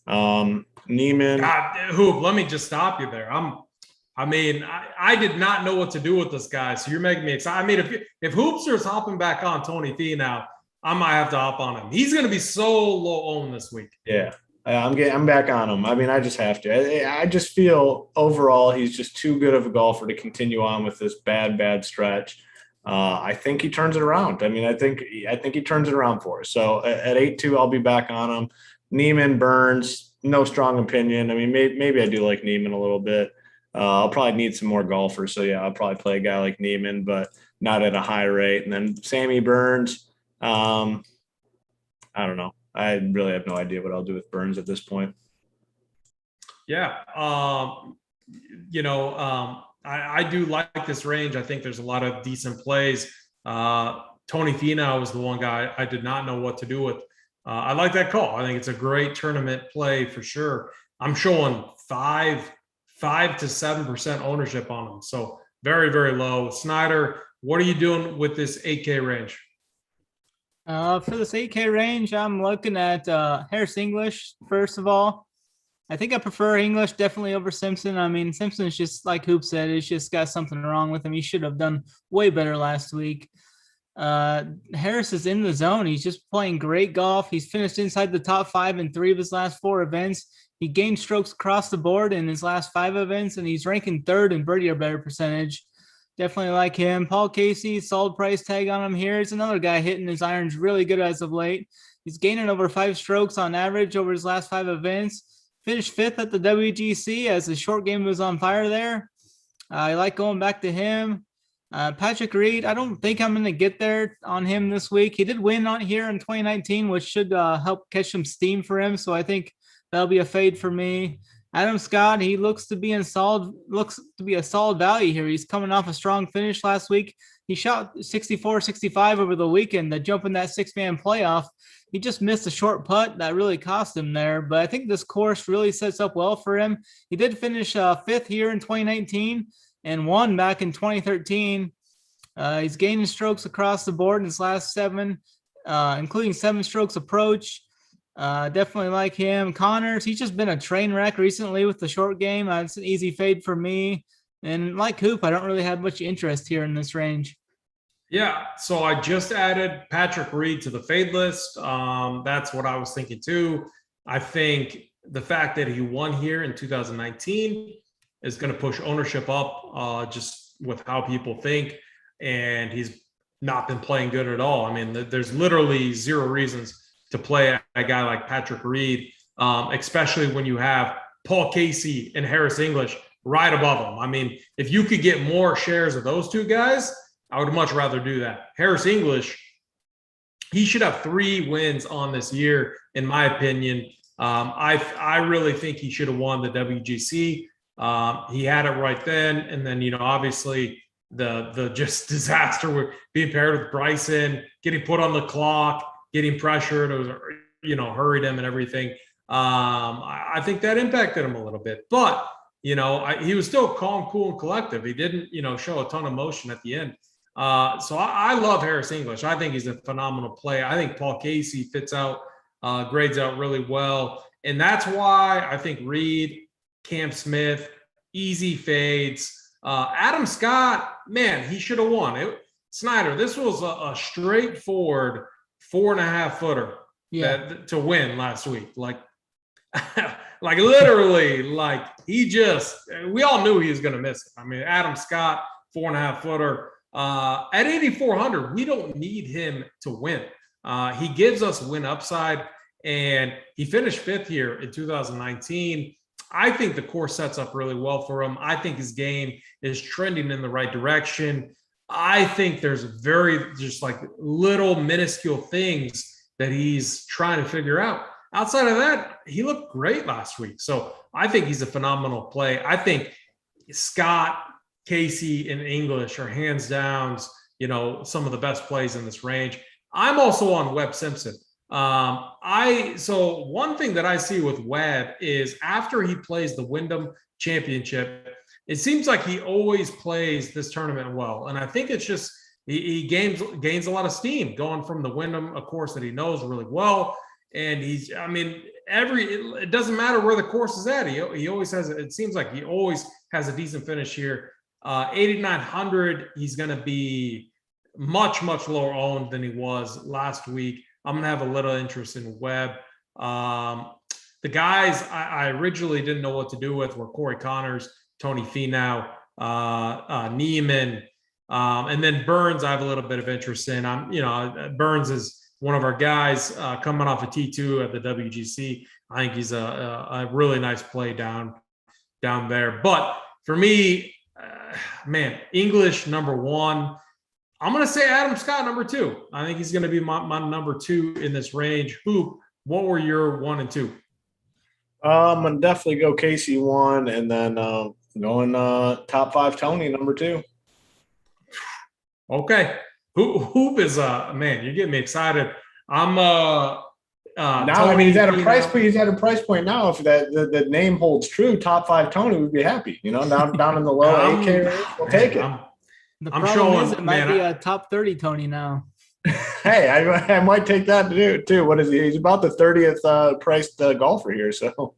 Neiman. God, Hoop, let me just stop you there. I did not know what to do with this guy, so you're making me excited. I mean, if Hoopster's hopping back on Tony Finau, I might have to hop on him. He's going to be so low owned this week. Yeah, I'm back on him. I mean, I just have to. I just feel overall he's just too good of a golfer to continue on with this bad stretch. I think he turns it around. I mean, I think he turns it around for us. So at 8-2, I'll be back on him. Neiman, Burns, no strong opinion. I mean, maybe I do like Neiman a little bit. I'll probably need some more golfers. So yeah, I'll probably play a guy like Neiman, but not at a high rate. And then Sammy Burns. I don't know. I really have no idea what I'll do with Burns at this point. Yeah. I do like this range. I think there's a lot of decent plays. Tony Finau was the one guy I did not know what to do with. I like that call. I think it's a great tournament play for sure. I'm showing 5 to 7% ownership on him. So very, very low. Snyder, what are you doing with this 8K range? For this 8K range, I'm looking at Harris English, first of all. I think I prefer English definitely over Simpson. I mean, Simpson's just like Hoop said, it's just got something wrong with him. He should have done way better last week. Harris is in the zone. He's just playing great golf. He's finished inside the top 5 in 3 of his last 4 events. He gained strokes across the board in his last 5 events, and he's ranking 3rd in birdie or better percentage. Definitely like him. Paul Casey, solid price tag on him here. He's another guy hitting his irons really good as of late. He's gaining over 5 strokes on average over his last 5 events. Finished 5th at the WGC as the short game was on fire there. I like going back to him. Patrick Reed, I don't think I'm going to get there on him this week. He did win on here in 2019, which should help catch some steam for him. So I think that'll be a fade for me. Adam Scott, he looks to be a solid value here. He's coming off a strong finish last week. He shot 64-65 over the weekend to jump in that 6-man playoff. He just missed a short putt that really cost him there, but I think this course really sets up well for him. He did finish 5th here in 2019 and won back in 2013. He's gaining strokes across the board in his last 7, including 7 strokes approach. Definitely like him. Connors, he's just been a train wreck recently with the short game. It's an easy fade for me. And like Hoop, I don't really have much interest here in this range. Yeah, so I just added Patrick Reed to the fade list. That's what I was thinking too. I think the fact that he won here in 2019 is going to push ownership up just with how people think. And he's not been playing good at all. I mean, there's literally 0 reasons to play a guy like Patrick Reed, especially when you have Paul Casey and Harris English right above him. I mean, if you could get more shares of those 2 guys, I would much rather do that. Harris English, he should have 3 wins on this year, in my opinion. I really think he should have won the WGC. He had it right then, and then obviously the just disaster with being paired with Bryson, getting put on the clock, getting pressured, it was hurried him and everything. I think that impacted him a little bit, but he was still calm, cool, and collective. He didn't show a ton of emotion at the end. So I love Harris English. I think he's a phenomenal play. I think Paul Casey grades out really well. And that's why I think Reed, Cam Smith, easy fades. Adam Scott, man, he should have won. Snyder, this was a straightforward 4.5 footer to win last week. Like literally, we all knew he was going to miss it. I mean, Adam Scott, 4.5 footer. At 8,400, we don't need him to win. He gives us win upside, and he finished 5th here in 2019. I think the course sets up really well for him. I think his game is trending in the right direction. I think there's little minuscule things that he's trying to figure out. Outside of that, he looked great last week. So I think he's a phenomenal play. I think Scott, Casey, and English are hands down, some of the best plays in this range. I'm also on Webb Simpson. So one thing that I see with Webb is after he plays the Wyndham Championship, it seems like he always plays this tournament well. And I think it's just he gains a lot of steam going from the Wyndham, a course that he knows really well. And it doesn't matter where the course is at. He always has, it seems like he always has a decent finish here. 8,900, he's going to be much, much lower owned than he was last week. I'm going to have a little interest in Webb. The guys I originally didn't know what to do with were Corey Connors, Tony Finau, Neiman, and then Burns I have a little bit of interest in. Burns is one of our guys coming off a T2 at the WGC. I think he's a really nice play down there. But for me, English number 1. I'm going to say Adam Scott number 2. I think he's going to be my number 2 in this range. Hoop, what were your 1 and 2? I'm going to definitely go Casey 1, and then going top 5 Tony number 2. Okay. Hoop is man, you're getting me excited. I'm he's at a price point. He's at a price point now. If the name holds true, top 5 Tony would be happy. Down in the low 8K range, we'll take it. The problem is it might be a top 30 Tony now. Hey, I might take that too. What is he? He's about the 30th priced golfer here. So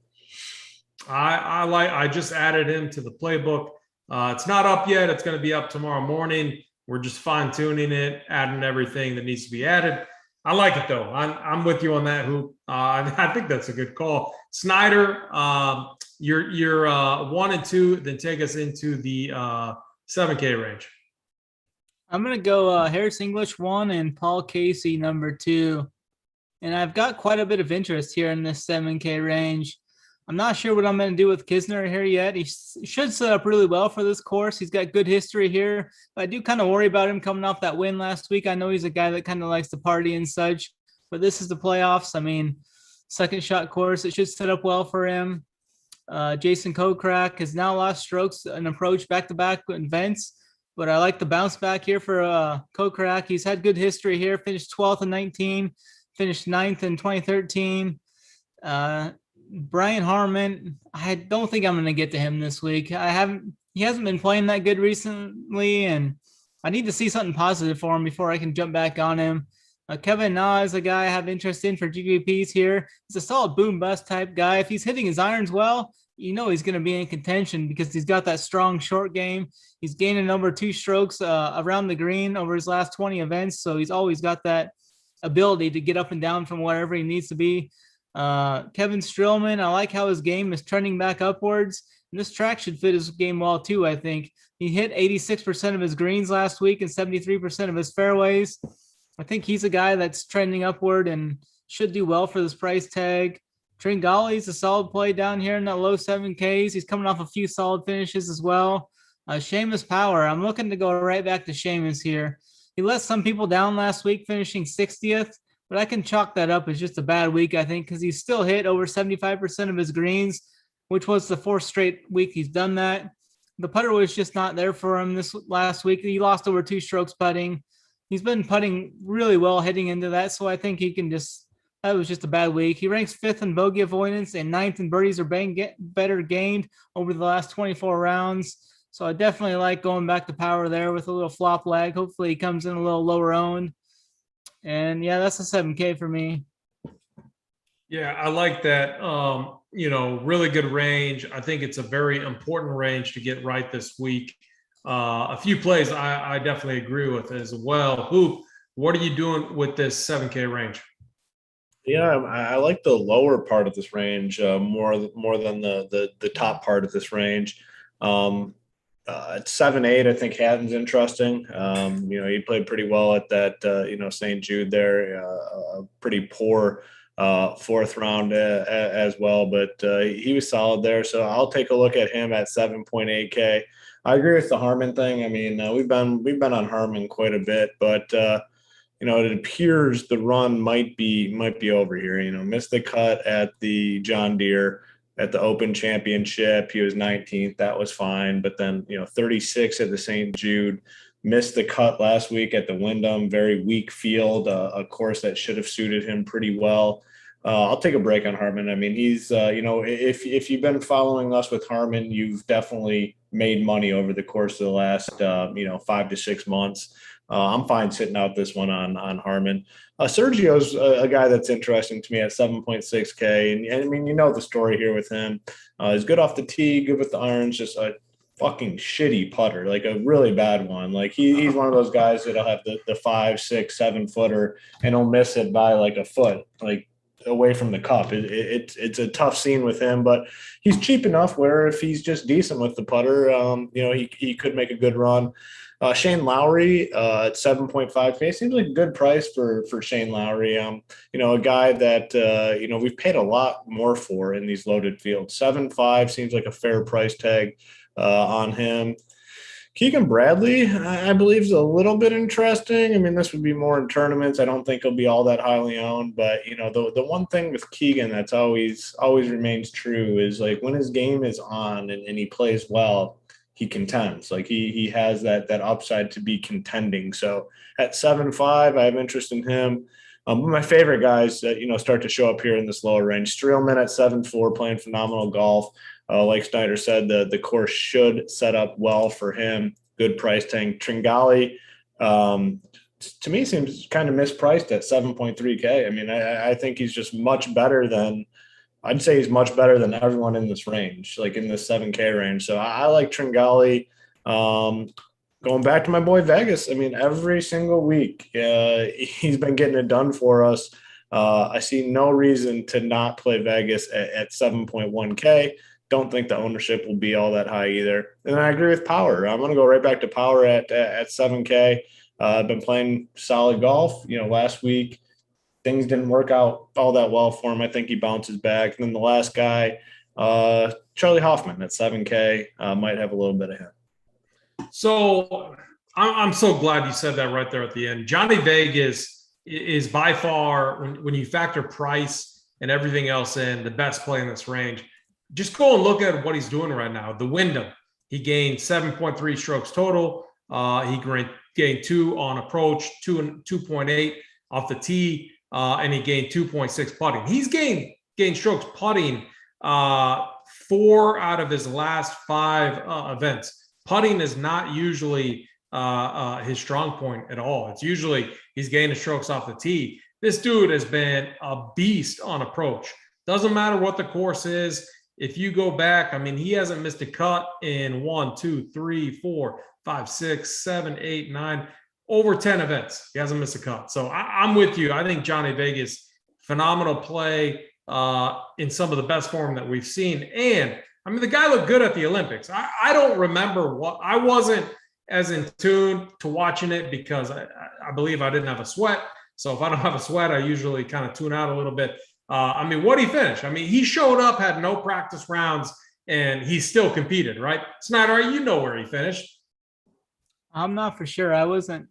I just added him to the playbook. It's not up yet. It's going to be up tomorrow morning. We're just fine tuning it, adding everything that needs to be added. I like it though. I'm with you on that, Hoop. I think that's a good call. Snyder, you're 1 and 2. Then take us into the 7K range. I'm going to go Harris English 1 and Paul Casey number 2. And I've got quite a bit of interest here in this 7K range. I'm not sure what I'm going to do with Kisner here yet. He should set up really well for this course. He's got good history here. But I do kind of worry about him coming off that win last week. I know he's a guy that kind of likes to party and such. But this is the playoffs. Second shot course. It should set up well for him. Jason Kokrak has now lost strokes and approach back-to-back events. But I like the bounce back here for Kokrak. He's had good history here. Finished 12th in 19. Finished 9th in 2013. Brian Harman, I don't think I'm going to get to him this week. He hasn't been playing that good recently, and I need to see something positive for him before I can jump back on him. Kevin Na is a guy I have interest in for GPPs here. He's a solid boom bust type guy. If he's hitting his irons well, he's going to be in contention because he's got that strong short game. He's gaining over 2 strokes around the green over his last 20 events, so he's always got that ability to get up and down from wherever he needs to be. Kevin Strillman, I like how his game is trending back upwards. And this track should fit his game well too, I think. He hit 86% of his greens last week and 73% of his fairways. I think he's a guy that's trending upward and should do well for this price tag. Tringali's a solid play down here in that low 7Ks. He's coming off a few solid finishes as well. Seamus Power, I'm looking to go right back to Seamus here. He let some people down last week, finishing 60th, but I can chalk that up as just a bad week, I think, because he's still hit over 75% of his greens, which was the 4th straight week he's done that. The putter was just not there for him this last week. He lost over 2 strokes putting. He's been putting really well heading into that, so I think he can just – that was just a bad week. He ranks 5th in bogey avoidance and 9th in birdies or better gained over the last 24 rounds. So I definitely like going back to power there with a little flop lag. Hopefully he comes in a little lower owned. And yeah, that's a 7K for me. Yeah, I like that. Really good range. I think it's a very important range to get right this week. A few plays I definitely agree with as well. Hoop, what are you doing with this 7K range? Yeah, I like the lower part of this range more than the top part of this range. At 7-8, I think Hatton's interesting. He played pretty well at that, St. Jude there. A pretty poor 4th round as well, but he was solid there. So I'll take a look at him at 7.8K. I agree with the Harmon thing. I mean, we've been on Harmon quite a bit, but it appears the run might be over here. Missed the cut at the John Deere. At the Open Championship, he was 19th. That was fine. But then, 36 at the St. Jude, missed the cut last week at the Wyndham. Very weak field, a course that should have suited him pretty well. I'll take a break on Harmon. I mean, he's, if you've been following us with Harmon, you've definitely made money over the course of the last, 5 to 6 months. I'm fine sitting out this one on Harmon. Sergio's a guy that's interesting to me at 7.6K. And I mean, the story here with him. He's good off the tee, good with the irons, just a fucking shitty putter, like a really bad one. Like he's one of those guys that'll have the 5, 6, 7 footer and he'll miss it by like a foot, like away from the cup. It's a tough scene with him, but he's cheap enough where if he's just decent with the putter, he could make a good run. Shane Lowry at 7.5K seems like a good price for Shane Lowry. A guy that we've paid a lot more for in these loaded fields. 7.5 seems like a fair price tag on him. Keegan Bradley, I believe, is a little bit interesting. I mean, this would be more in tournaments. I don't think he'll be all that highly owned, but the one thing with Keegan that's always remains true is like when his game is on and he plays well, he contends. Like he has that upside to be contending. So at 7.5, I have interest in him. My favorite guys that start to show up here in this lower range. Streelman at 7.4, playing phenomenal golf. Like Snyder said, the course should set up well for him. Good price tag. Tringali, to me, seems kind of mispriced at 7.3K. I mean, I think he's just much better than. I'd say he's much better than everyone in this range, like in this 7K range. So I like Tringali. Going back to my boy Vegas, I mean, every single week he's been getting it done for us. I see no reason to not play Vegas at 7.1K. Don't think the ownership will be all that high either. And I agree with Power. I'm going to go right back to Power at 7K. I've been playing solid golf. Last week, things didn't work out all that well for him. I think he bounces back. And then the last guy, Charlie Hoffman at 7K, might have a little bit of him. So I'm so glad you said that right there at the end. Johnny Vegas is by far, when you factor price and everything else in, the best play in this range. Just go and look at what he's doing right now. The Wyndham, he gained 7.3 strokes total. He gained 2 on approach, 2.8 off the tee. And he gained 2.6 putting. He's gained strokes putting 4 out of his last 5 events. Putting is not usually his strong point at all. It's usually he's gaining strokes off the tee. This dude has been a beast on approach. Doesn't matter what the course is. If you go back, I mean, he hasn't missed a cut in 1, 2, 3, 4, 5, 6, 7, 8, 9. Over 10 events. He hasn't missed a cut. So I'm with you. I think Johnny Vegas, phenomenal play in some of the best form that we've seen. And, I mean, the guy looked good at the Olympics. I don't remember I wasn't as in tune to watching it because I believe I didn't have a sweat. So if I don't have a sweat, I usually kind of tune out a little bit. I mean, what he finished? I mean, he showed up, had no practice rounds, and he still competed, right? Snyder, you know where he finished. I'm not for sure. I wasn't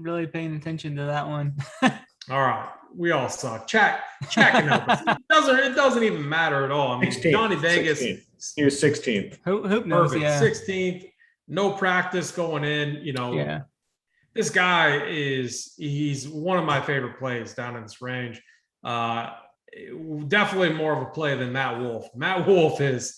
really paying attention to that one. All right. We all suck. Chat can help us. It doesn't even matter at all. I mean, 16th, Johnny Vegas. 16th. He was 16th. Hoop knows, Perfect. yeah. 16th. No practice going in. You know, Yeah. This guy he's one of my favorite plays down in this range. Definitely more of a play than Matt Wolf. Matt Wolf is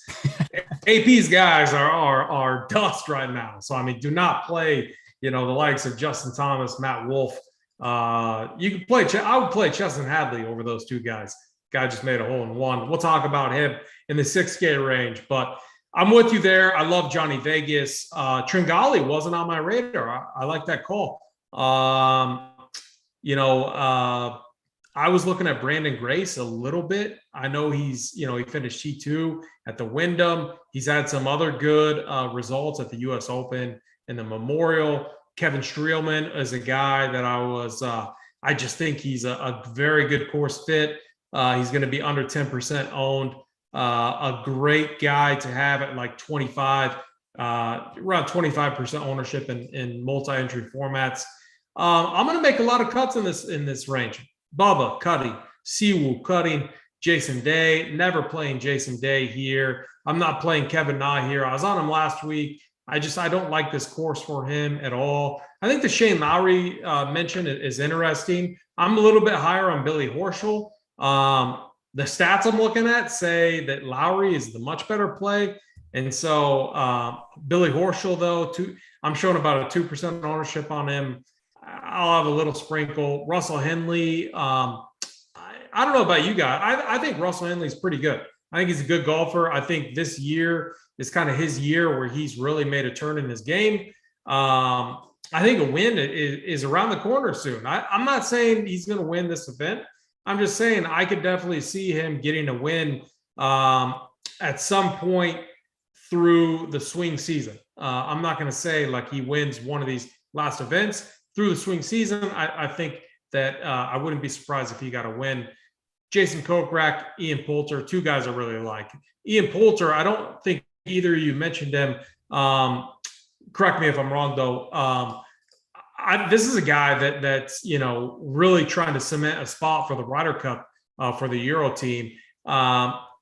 AP's guys are dust right now. So I mean, do not play, the likes of Justin Thomas, Matt Wolf. You can play. I would play Chesson Hadley over those two guys. Guy just made a hole in one. We'll talk about him in the 6K range, but I'm with you there. I love Johnny Vegas. Tringali wasn't on my radar. I like that call. I was looking at Brandon Grace a little bit. I know he finished T2 at the Wyndham. He's had some other good results at the U.S. Open and the Memorial. Kevin Streelman is a guy that I just think he's a very good course fit. He's going to be under 10% owned. A great guy to have at like 25, around 25% ownership in multi-entry formats. I'm going to make a lot of cuts in this range. Bubba cutting, Siwoo cutting, Jason Day, never playing Jason Day here. I'm not playing Kevin Na here. I was on him last week. I don't like this course for him at all. I think the Shane Lowry mention is interesting. I'm a little bit higher on Billy Horschel. The stats I'm looking at say that Lowry is the much better play. And so Billy Horschel, though, I'm showing about a 2% ownership on him. I'll have a little sprinkle. Russell Henley. I don't know about you guys. I think Russell Henley is pretty good. I think he's a good golfer. I think this year is kind of his year where he's really made a turn in his game. I think a win is around the corner soon. I'm not saying he's going to win this event. I'm just saying I could definitely see him getting a win at some point through the swing season. I'm not going to say like he wins one of these last events. Through the swing season, I think that I wouldn't be surprised if he got a win. Jason Kokrak, Ian Poulter, two guys I really like. Ian Poulter, I don't think either of you mentioned him. Correct me if I'm wrong, though. This is a guy that's really trying to cement a spot for the Ryder Cup for the Euro team.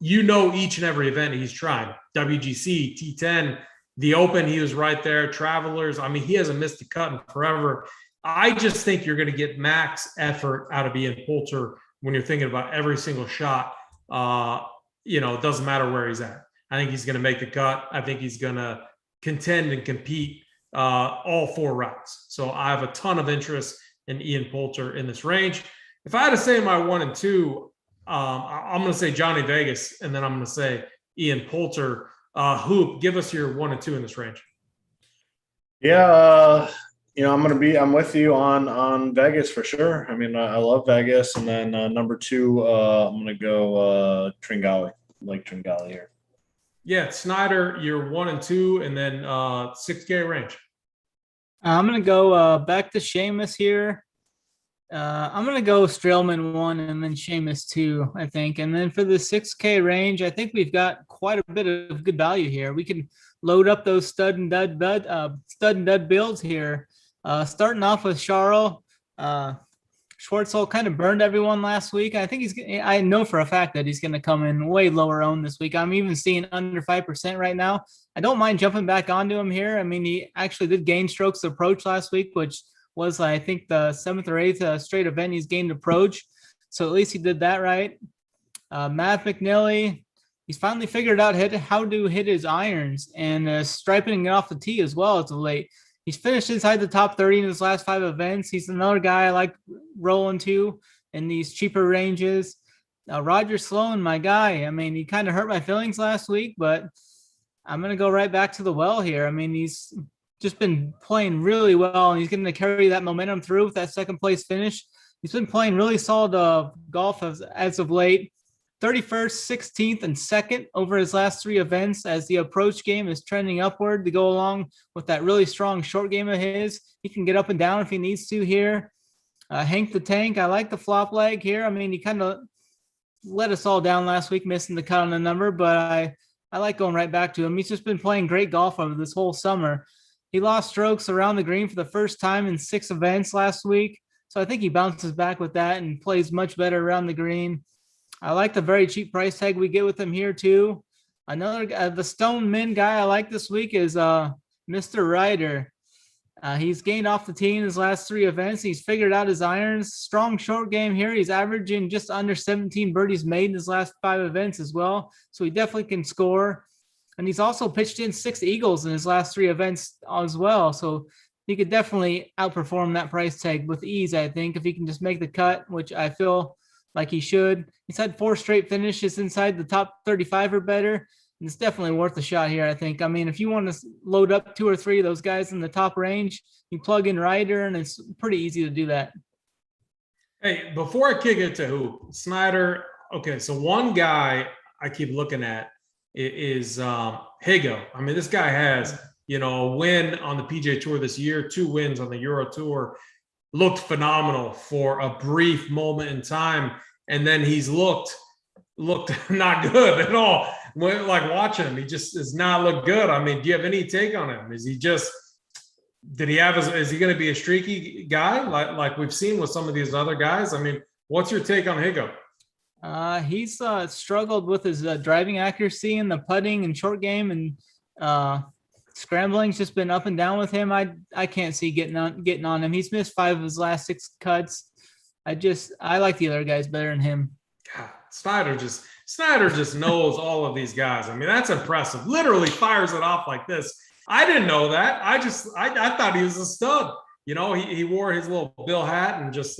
Each and every event he's trying. WGC, T10, the Open, he was right there. Travelers, I mean, he hasn't missed a cut in forever. I just think you're going to get max effort out of Ian Poulter when you're thinking about every single shot. It doesn't matter where he's at. I think he's going to make the cut. I think he's going to contend and compete all four rounds. So I have a ton of interest in Ian Poulter in this range. If I had to say my 1 and 2, I'm going to say Johnny Vegas, and then I'm going to say Ian Poulter. Hoop, give us your 1 and 2 in this range. Yeah, I'm with you on Vegas for sure. I mean, I love Vegas, and then number 2, I'm going to go Tringali. I like Tringali here. Yeah, Snyder, you're 1 and 2, and then 6K range. I'm going to go back to Seamus here. I'm going to go Streelman 1 and then Seamus 2, I think. And then for the 6K range, I think we've got quite a bit of good value here. We can load up those stud and dud builds here. Starting off with Charles. Schwartzel kind of burned everyone last week. I know for a fact that he's going to come in way lower owned this week. I'm even seeing under 5% right now. I don't mind jumping back onto him here. I mean, he actually did gain strokes approach last week, which was, I think, the 7th or 8th straight event he's gained approach. So at least he did that right. Matt McNally, he's finally figured out how to hit his irons and striping it off the tee as well as of late. He's finished inside the top 30 in his last 5 events. He's another guy I like rolling to in these cheaper ranges. Roger Sloan, my guy. I mean, he kind of hurt my feelings last week, but I'm going to go right back to the well here. I mean, he's just been playing really well, and he's going to carry that momentum through with that second place finish. He's been playing really solid golf as of late. 31st, 16th, and 2nd over his last 3 events as the approach game is trending upward to go along with that really strong short game of his. He can get up and down if he needs to here. Hank the Tank, I like the flop leg here. I mean, he kind of let us all down last week, missing the cut on the number, but I like going right back to him. He's just been playing great golf over this whole summer. He lost strokes around the green for the first time in 6 events last week. So I think he bounces back with that and plays much better around the green. I like the very cheap price tag we get with him here too. Another the Stone Min guy I like this week is Mr. Ryder. He's gained off the tee in his last 3 events. He's figured out his irons. Strong short game here. He's averaging just under 17 birdies made in his last 5 events as well. So he definitely can score. And he's also pitched in 6 eagles in his last 3 events as well. So he could definitely outperform that price tag with ease, I think, if he can just make the cut, which I feel like he should. He's had 4 straight finishes inside the top 35 or better. And it's definitely worth a shot here, I think. I mean, if you want to load up 2 or 3 of those guys in the top range, you plug in Ryder, and it's pretty easy to do that. Hey, before I kick it to Hoop, Snyder, okay, so one guy I keep looking at is Higo. I mean, this guy has, a win on the PGA Tour this year, 2 wins on the Euro Tour, looked phenomenal for a brief moment in time, and then he's looked not good at all. When, like, watching him, he just does not look good. I mean, do you have any take on him? Is he just – is he going to be a streaky guy like we've seen with some of these other guys? I mean, what's your take on Higo? He's struggled with his driving accuracy and the putting and short game, and scrambling's just been up and down with him. I can't see getting on him. He's missed 5 of his last 6 cuts. I like the other guys better than him. God, Snyder just knows all of these guys. I mean, that's impressive. Literally fires it off like this. I didn't know that. I thought he was a stud. He wore his little Bill hat and just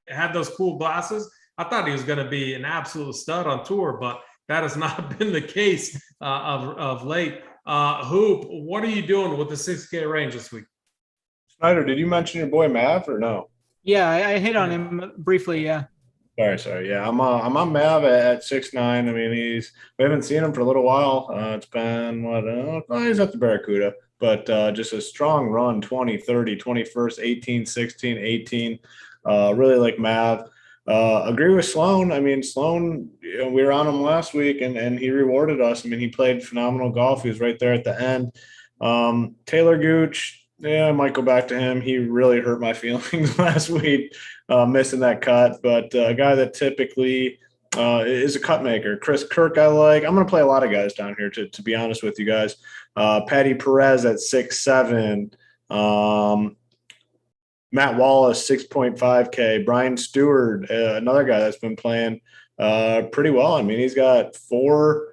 had those cool glasses. I thought he was going to be an absolute stud on tour, but that has not been the case of late. Hoop, what are you doing with the 6K range this week? Snyder, did you mention your boy Mav or no? Yeah, I hit on him briefly. Yeah. Sorry. Yeah, I'm on Mav at 6'9". I mean, we haven't seen him for a little while. It's been he's at the Barracuda, but just a strong run, 20, 30, 21st, 18, 16, 18. Really like Mav. Agree with Sloan. I mean, Sloan, we were on him last week and he rewarded us. I mean, he played phenomenal golf. He was right there at the end. Taylor Gooch, yeah, I might go back to him. He really hurt my feelings last week, missing that cut. But a guy that typically is a cut maker. Chris Kirk, I like. I'm going to play a lot of guys down here, to be honest with you guys. Patty Perez at 6'7". Matt Wallace, 6.5K. Brian Stewart, another guy that's been playing pretty well. I mean, he's got four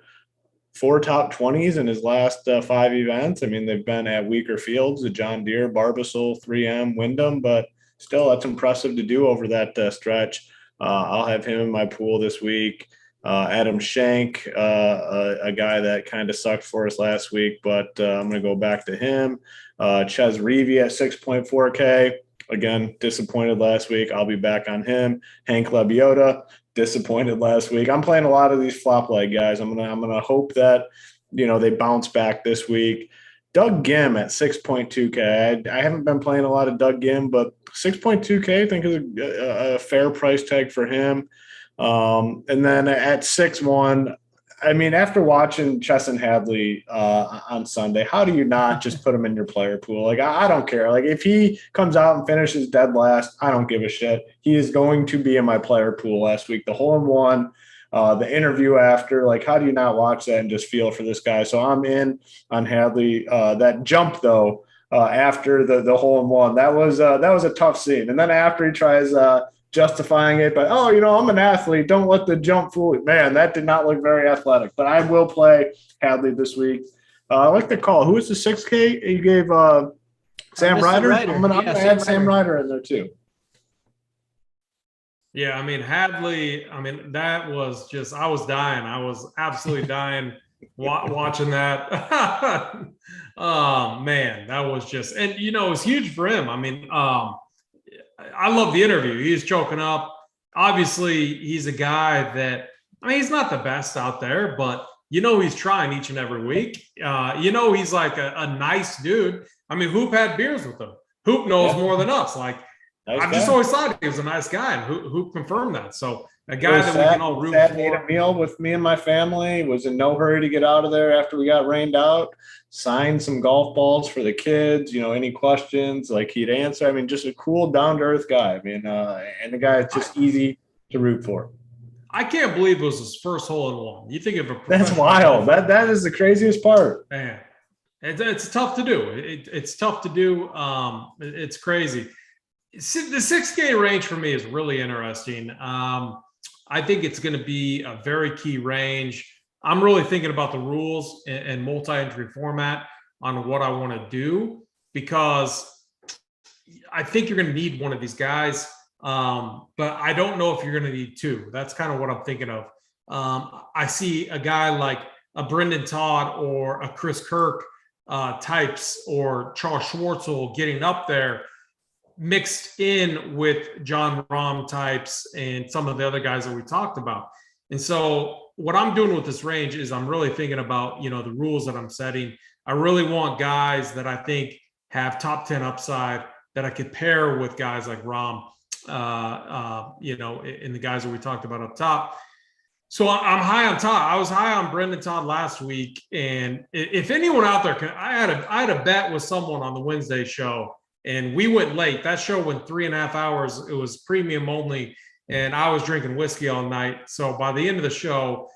top 20s in his last 5 events. I mean, they've been at weaker fields, the John Deere, Barbasol, 3M, Wyndham, but still that's impressive to do over that stretch. I'll have him in my pool this week. Adam Shank, a guy that kind of sucked for us last week, but I'm going to go back to him. Ches Reavie at 6.4K. Again, disappointed last week. I'll be back on him. Hank Lebioda, disappointed last week. I'm playing a lot of these flop leg guys. I'm gonna hope that they bounce back this week. Doug Gim at 6.2K. I haven't been playing a lot of Doug Gim, but 6.2K I think is a fair price tag for him. And then at 6'1", I mean, after watching Chesson Hadley on Sunday, how do you not just put him in your player pool? Like, I don't care. Like, if he comes out and finishes dead last, I don't give a shit. He is going to be in my player pool last week. The hole-in-one, the interview after, like, how do you not watch that and just feel for this guy? So I'm in on Hadley. That jump, though, after the hole-in-one, that was a tough scene. And then after he tries justifying it, but I'm an athlete, don't let the jump fool you. Man, that did not look very athletic, but I will play Hadley this week. I like the call. Who was the 6K you gave? Sam Ryder. I'm gonna add Sam Ryder in there too. Yeah, I mean, Hadley, that was just, I was dying. I was absolutely dying watching that. Oh man, that was just, and it was huge for him. I mean, I love the interview. He's choking up. Obviously, he's a guy that, he's not the best out there, but he's trying each and every week. He's like a nice dude. I mean, Hoop had beers with him. Hoop knows more than us. Like, Nice I've guy. just always thought he was a nice guy, and who confirmed that. So a He guy was that we can all root ate for. a meal with me and my family, was in no hurry to get out of there after we got rained out, signed some golf balls for the kids, any questions, like he'd answer. I mean, just a cool, down-to-earth guy. I mean, and the guy is just easy to root for. I can't believe it was his first hole in one. You think of a That's professional wild. golfer, That is the craziest part. man. It's tough to do. It's tough to do. It's crazy. The 6K range for me is really interesting. I think it's going to be a very key range. I'm really thinking about the rules and multi-entry format on what I want to do, because I think you're going to need one of these guys. But I don't know if you're going to need two. That's kind of what I'm thinking of. I see a guy like a Brendan Todd or a Chris Kirk types, or Charles Schwartzel getting up there, mixed in with John Rahm types and some of the other guys that we talked about. And so what I'm doing with this range is I'm really thinking about, the rules that I'm setting. I really want guys that I think have top 10 upside that I could pair with guys like Rahm, and the guys that we talked about up top. So I'm high on Todd. I was high on Brendan Todd last week. And if anyone out there I had a bet with someone on the Wednesday show, and we went late. That show went 3.5 hours. It was premium only, and I was drinking whiskey all night. So by the end of the show,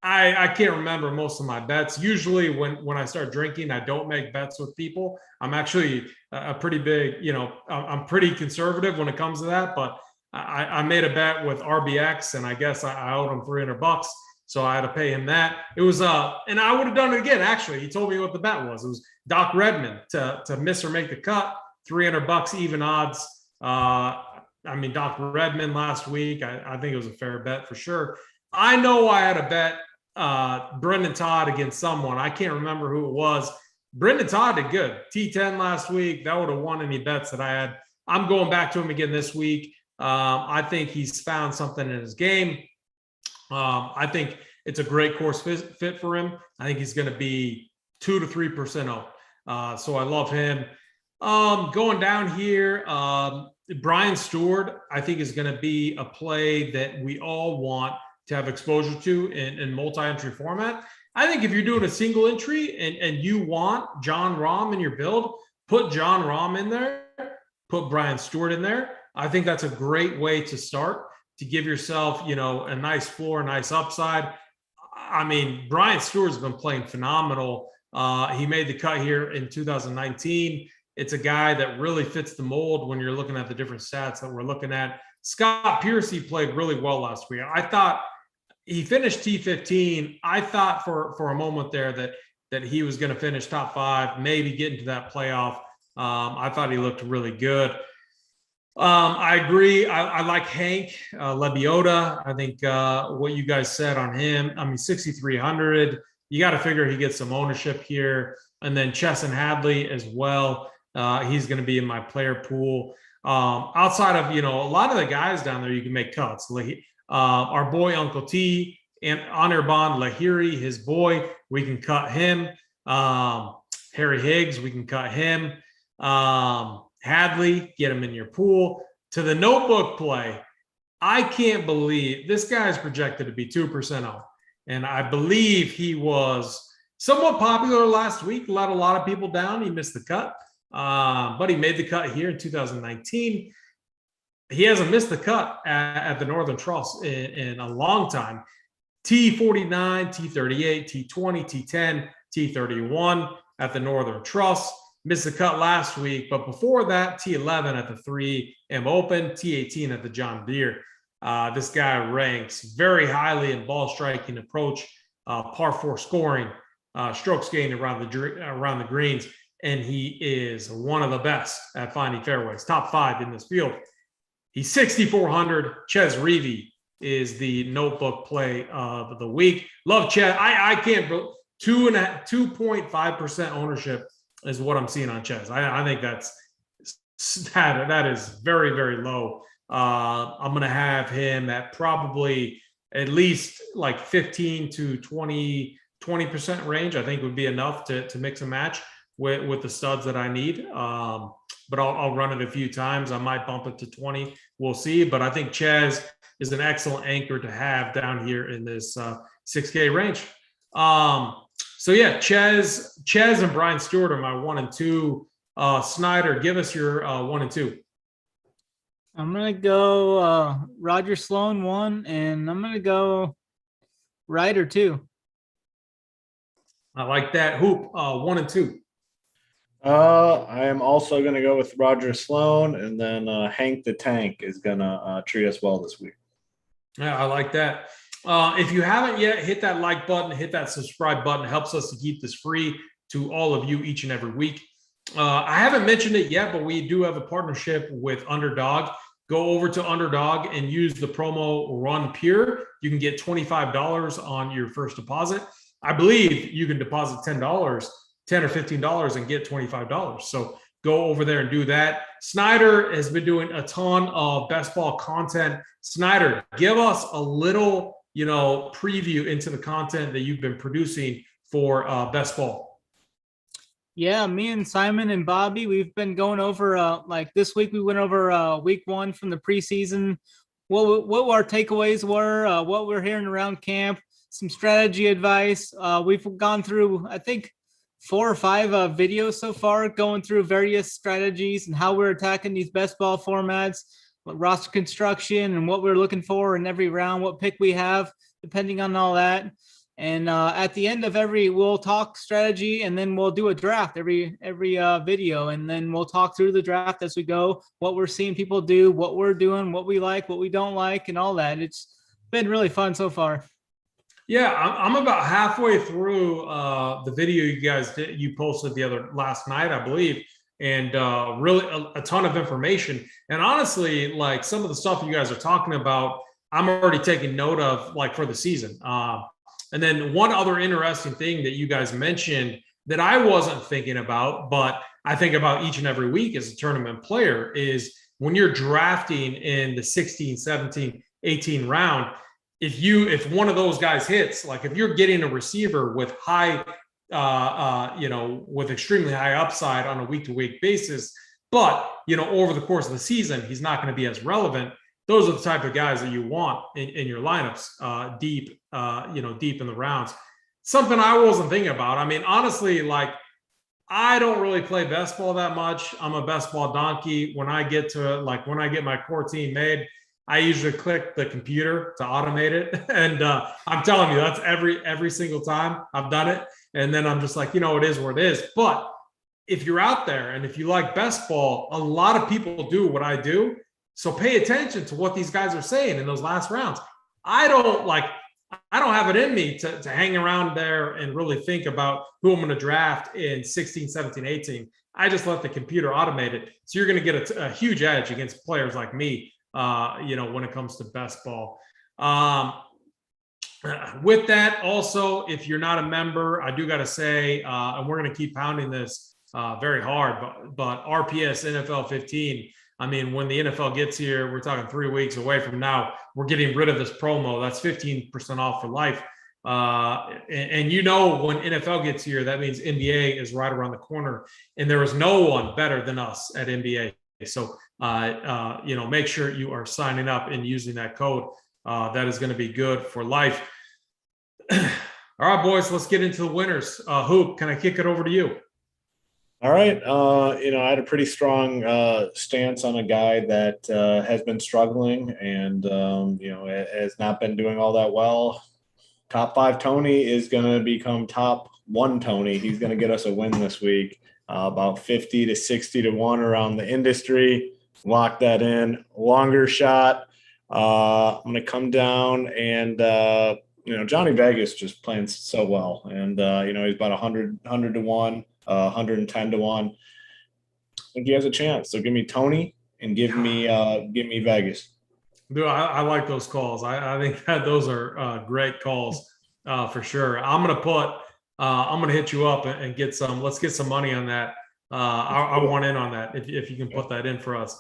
I can't remember most of my bets. Usually when I start drinking, I don't make bets with people. I'm actually a pretty big, I'm pretty conservative when it comes to that. But I made a bet with RBX, and I guess I owed him $300. So I had to pay him that. It was, and I would have done it again. Actually, he told me what the bet was. It was Doc Redman to miss or make the cut. $300 even odds. Doc Redman last week, I think it was a fair bet for sure. I know I had a bet Brendan Todd against someone. I can't remember who it was. Brendan Todd did good. T10 last week. That would have won any bets that I had. I'm going back to him again this week. I think he's found something in his game. I think it's a great course fit for him. I think he's going to be 2 to 3% up. So I love him. Going down here, Brian Stewart, I think, is going to be a play that we all want to have exposure to in multi-entry format. I think if you're doing a single entry and you want John Rahm in your build, put John Rahm in there, put Brian Stewart in there. I think that's a great way to start, to give yourself, a nice floor, a nice upside. I mean, Brian Stewart's been playing phenomenal. He made the cut here in 2019. It's a guy that really fits the mold when you're looking at the different stats that we're looking at. Scott Piercy played really well last week. I thought he finished T15. I thought for a moment there that he was going to finish top 5, maybe get into that playoff. I thought he looked really good. I agree. I like Hank Lebioda. I think what you guys said on him, 6,300. You got to figure he gets some ownership here. And then Chesson Hadley as well. He's going to be in my player pool. Outside of, a lot of the guys down there, you can make cuts. Our boy Uncle T and Anirban Lahiri, his boy, we can cut him. Harry Higgs, we can cut him. Hadley, get him in your pool. To the notebook play, I can't believe this guy is projected to be 2% off. And I believe he was somewhat popular last week, let a lot of people down. He missed the cut, but he made the cut here in 2019. He hasn't missed the cut at the Northern Trust in a long time. T49, T38, T20, T10, T31 at the Northern Trust. Missed the cut last week, but before that, T11 at the 3M Open, T18 at the John Deere. This guy ranks very highly in ball striking approach, par 4 scoring, strokes gained around the greens, and he is one of the best at finding fairways, top 5 in this field. He's 6,400. Ches Reavie is the notebook play of the week. Love Ches. I can't believe 2.5% ownership is what I'm seeing on Ches. I think that is very, very low. I'm going to have him at probably at least like 15 to 20% range. I think would be enough to mix and match with the studs that I need. but I'll run it a few times. I might bump it to 20. We'll see. But I think Chaz is an excellent anchor to have down here in this 6K range. So yeah, Chaz and Brian Stewart are my 1 and 2. Snyder, give us your 1 and 2. I'm gonna go Roger Sloan 1, and I'm gonna go Ryder 2. I like that. Hoop 1 and 2. I am also going to go with Roger Sloan, and then Hank the Tank is going to treat us well this week. Yeah, I like that. If you haven't yet, hit that like button, hit that subscribe button. It helps us to keep this free to all of you each and every week. I haven't mentioned it yet, but we do have a partnership with Underdog. Go over to Underdog and use the promo Run Pure. You can get $25 on your first deposit. I believe you can deposit $10 or $15 and get $25. So go over there and do that. Snyder has been doing a ton of best ball content. Snyder, give us a little, preview into the content that you've been producing for best ball. Yeah, me and Simon and Bobby, we've been going over like this week. We went over week 1 from the preseason. What our takeaways were, what we're hearing around camp, some strategy advice. We've gone through, I think, 4 or 5 videos so far, going through various strategies and how we're attacking these best ball formats, roster construction, and what we're looking for in every round, what pick we have, depending on all that. And at the end of we'll talk strategy, and then we'll do a draft every video, and then we'll talk through the draft as we go, what we're seeing people do, what we're doing, what we like, what we don't like, and all that. It's been really fun so far. Yeah, I'm about halfway through the video you posted last night, I believe, and really a ton of information. And honestly, like some of the stuff you guys are talking about, I'm already taking note of, like for the season. And then one other interesting thing that you guys mentioned that I wasn't thinking about, but I think about each and every week as a tournament player, is when you're drafting in the 16, 17, 18 round, if one of those guys hits, like if you're getting a receiver with high, with extremely high upside on a week-to-week basis, but, over the course of the season, he's not going to be as relevant. Those are the type of guys that you want in your lineups deep in the rounds. Something I wasn't thinking about. I mean, honestly, like I don't really play best ball that much. I'm a best ball donkey. When I get my core team made, I usually click the computer to automate it. And I'm telling you, that's every single time I've done it. And then I'm just like, it is what it is. But if you're out there and if you like best ball, a lot of people do what I do. So pay attention to what these guys are saying in those last rounds. I don't have it in me to hang around there and really think about who I'm going to draft in 16, 17, 18. I just let the computer automate it. So you're going to get a huge edge against players like me, when it comes to best ball. With that, also, if you're not a member, I do got to say, and we're going to keep pounding this very hard, but RPS NFL 15, I mean, when the NFL gets here, we're talking 3 weeks away from now, we're getting rid of this promo. That's 15% off for life. And when NFL gets here, that means NBA is right around the corner, and there is no one better than us at NBA. So, make sure you are signing up and using that code. That is going to be good for life. All right, boys, let's get into the winners. Hoop, can I kick it over to you? All right. I had a pretty strong stance on a guy that has been struggling and, has not been doing all that well. Top 5 Tony is going to become top 1 Tony. He's going to get us a win this week, about 50 to 60 to 1 around the industry. Lock that in. Longer shot. I'm going to come down and, Johnny Vegas just playing so well. And, he's about 100 to 1. 110 to 1. I think he has a chance. So give me Tony and give me Vegas. Dude, I like those calls. I think that those are great calls for sure. I'm gonna hit you up and get some. Let's get some money on that. I want in on that if you can put that in for us.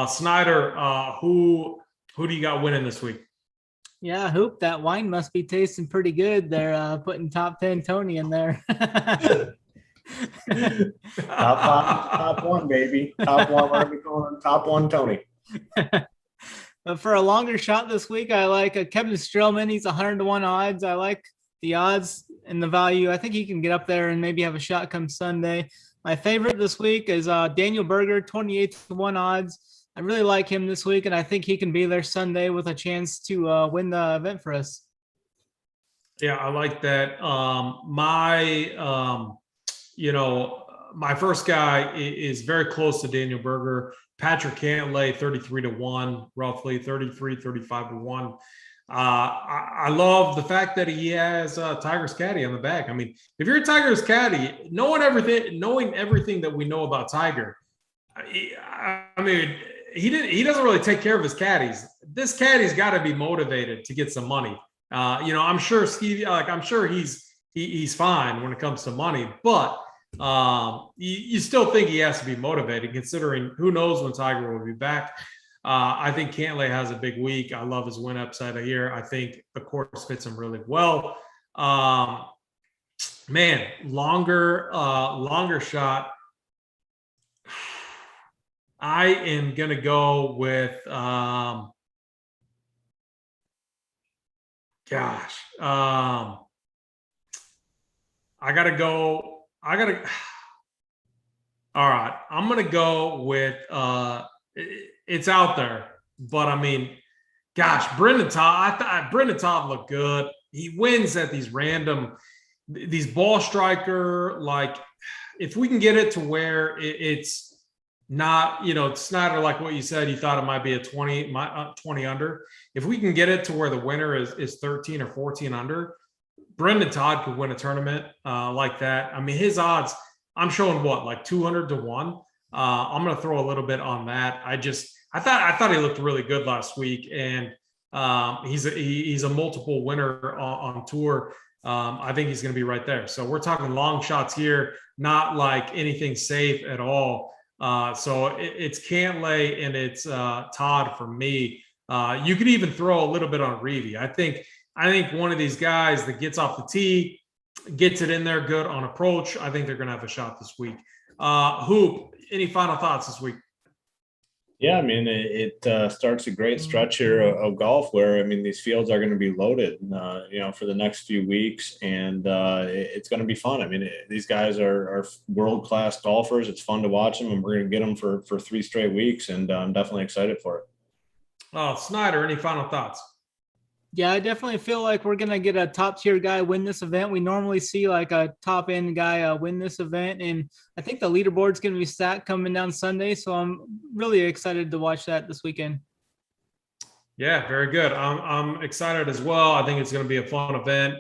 Snyder, who do you got winning this week? Yeah, Hoop, that wine must be tasting pretty good. They're putting top 10 Tony in there. Top five, top one, baby. Top one. What are we calling him? Top one, Tony. But for a longer shot this week, I like Kevin Strillman. He's 100-1 odds. I like the odds and the value. I think he can get up there and maybe have a shot come Sunday. My favorite this week is Daniel Berger, 28-1 odds. I really like him this week, and I think he can be there Sunday with a chance to win the event for us. Yeah, I like that. My first guy is very close to Daniel Berger. Patrick Cantlay, 33-1, roughly 35-1. I love the fact that he has Tiger's caddy on the back. I mean, if you're a Tiger's caddy, knowing everything that we know about Tiger, he doesn't really take care of his caddies. This caddy's got to be motivated to get some money. I'm sure Stevie, I'm sure he's fine when it comes to money, but you still think he has to be motivated, considering who knows when Tiger will be back. I think Cantlay has a big week. I love his win upside here. I think the course fits him really well. Longer shot. I am gonna go with all right. I'm going to go with, it's out there, but I mean, Brendan Todd, I thought Brendan Todd looked good. He wins at these ball striker, like if we can get it to where it's not, Snyder, like what you said, you thought it might be a 20 under. If we can get it to where the winner is 13 or 14 under, Brendan Todd could win a tournament like that. I mean, his odds, I'm showing like 200-1. I'm going to throw a little bit on that. I thought he looked really good last week, and he's a multiple winner on tour. I think he's going to be right there. So we're talking long shots here, not like anything safe at all. So it's Cantlay and it's Todd for me. You could even throw a little bit on Reavie. I think one of these guys that gets off the tee, gets it in there good on approach, I think they're going to have a shot this week. Hoop, any final thoughts this week? Yeah, I mean, it starts a great stretch here of golf where, I mean, these fields are going to be loaded, for the next few weeks, and it's going to be fun. I mean, these guys are world-class golfers. It's fun to watch them, and we're going to get them for 3 straight weeks, and I'm definitely excited for it. Snyder, any final thoughts? Yeah, I definitely feel like we're going to get a top tier guy win this event. We normally see like a top end guy win this event. And I think the leaderboard's going to be stacked coming down Sunday. So I'm really excited to watch that this weekend. Yeah, very good. I'm excited as well. I think it's going to be a fun event.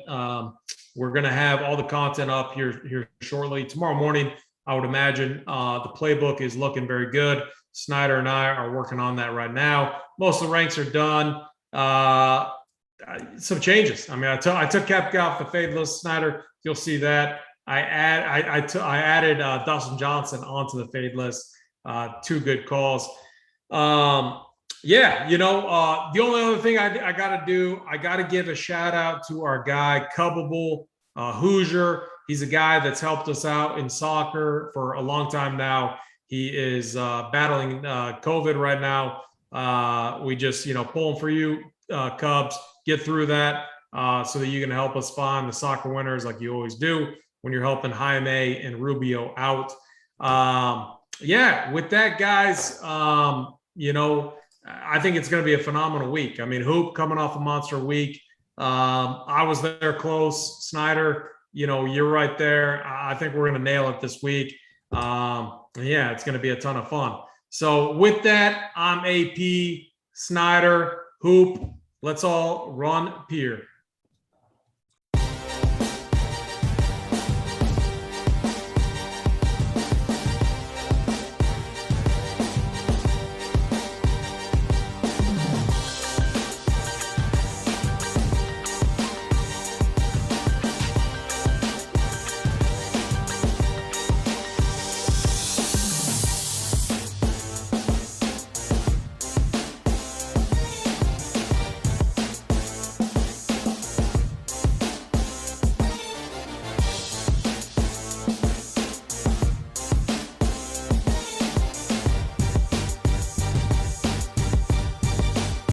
We're going to have all the content up here shortly. Tomorrow morning, I would imagine the playbook is looking very good. Snyder and I are working on that right now. Most of the ranks are done. Some changes. I mean, I took Koepka off the fade list, Snyder. You'll see that. I added Dustin Johnson onto the fade list. 2 good calls. The only other thing I got to do, I got to give a shout out to our guy, Cubbable Hoosier. He's a guy that's helped us out in soccer for a long time now. He is battling COVID right now. We just, pulling for you, Cubs. Get through that so that you can help us find the soccer winners like you always do when you're helping Jaime and Rubio out. With that, guys, I think it's going to be a phenomenal week. I mean, Hoop coming off a monster week. I was there close. Snyder, you're right there. I think we're going to nail it this week. It's going to be a ton of fun. So with that, I'm AP, Snyder, Hoop. Let's all run Pier.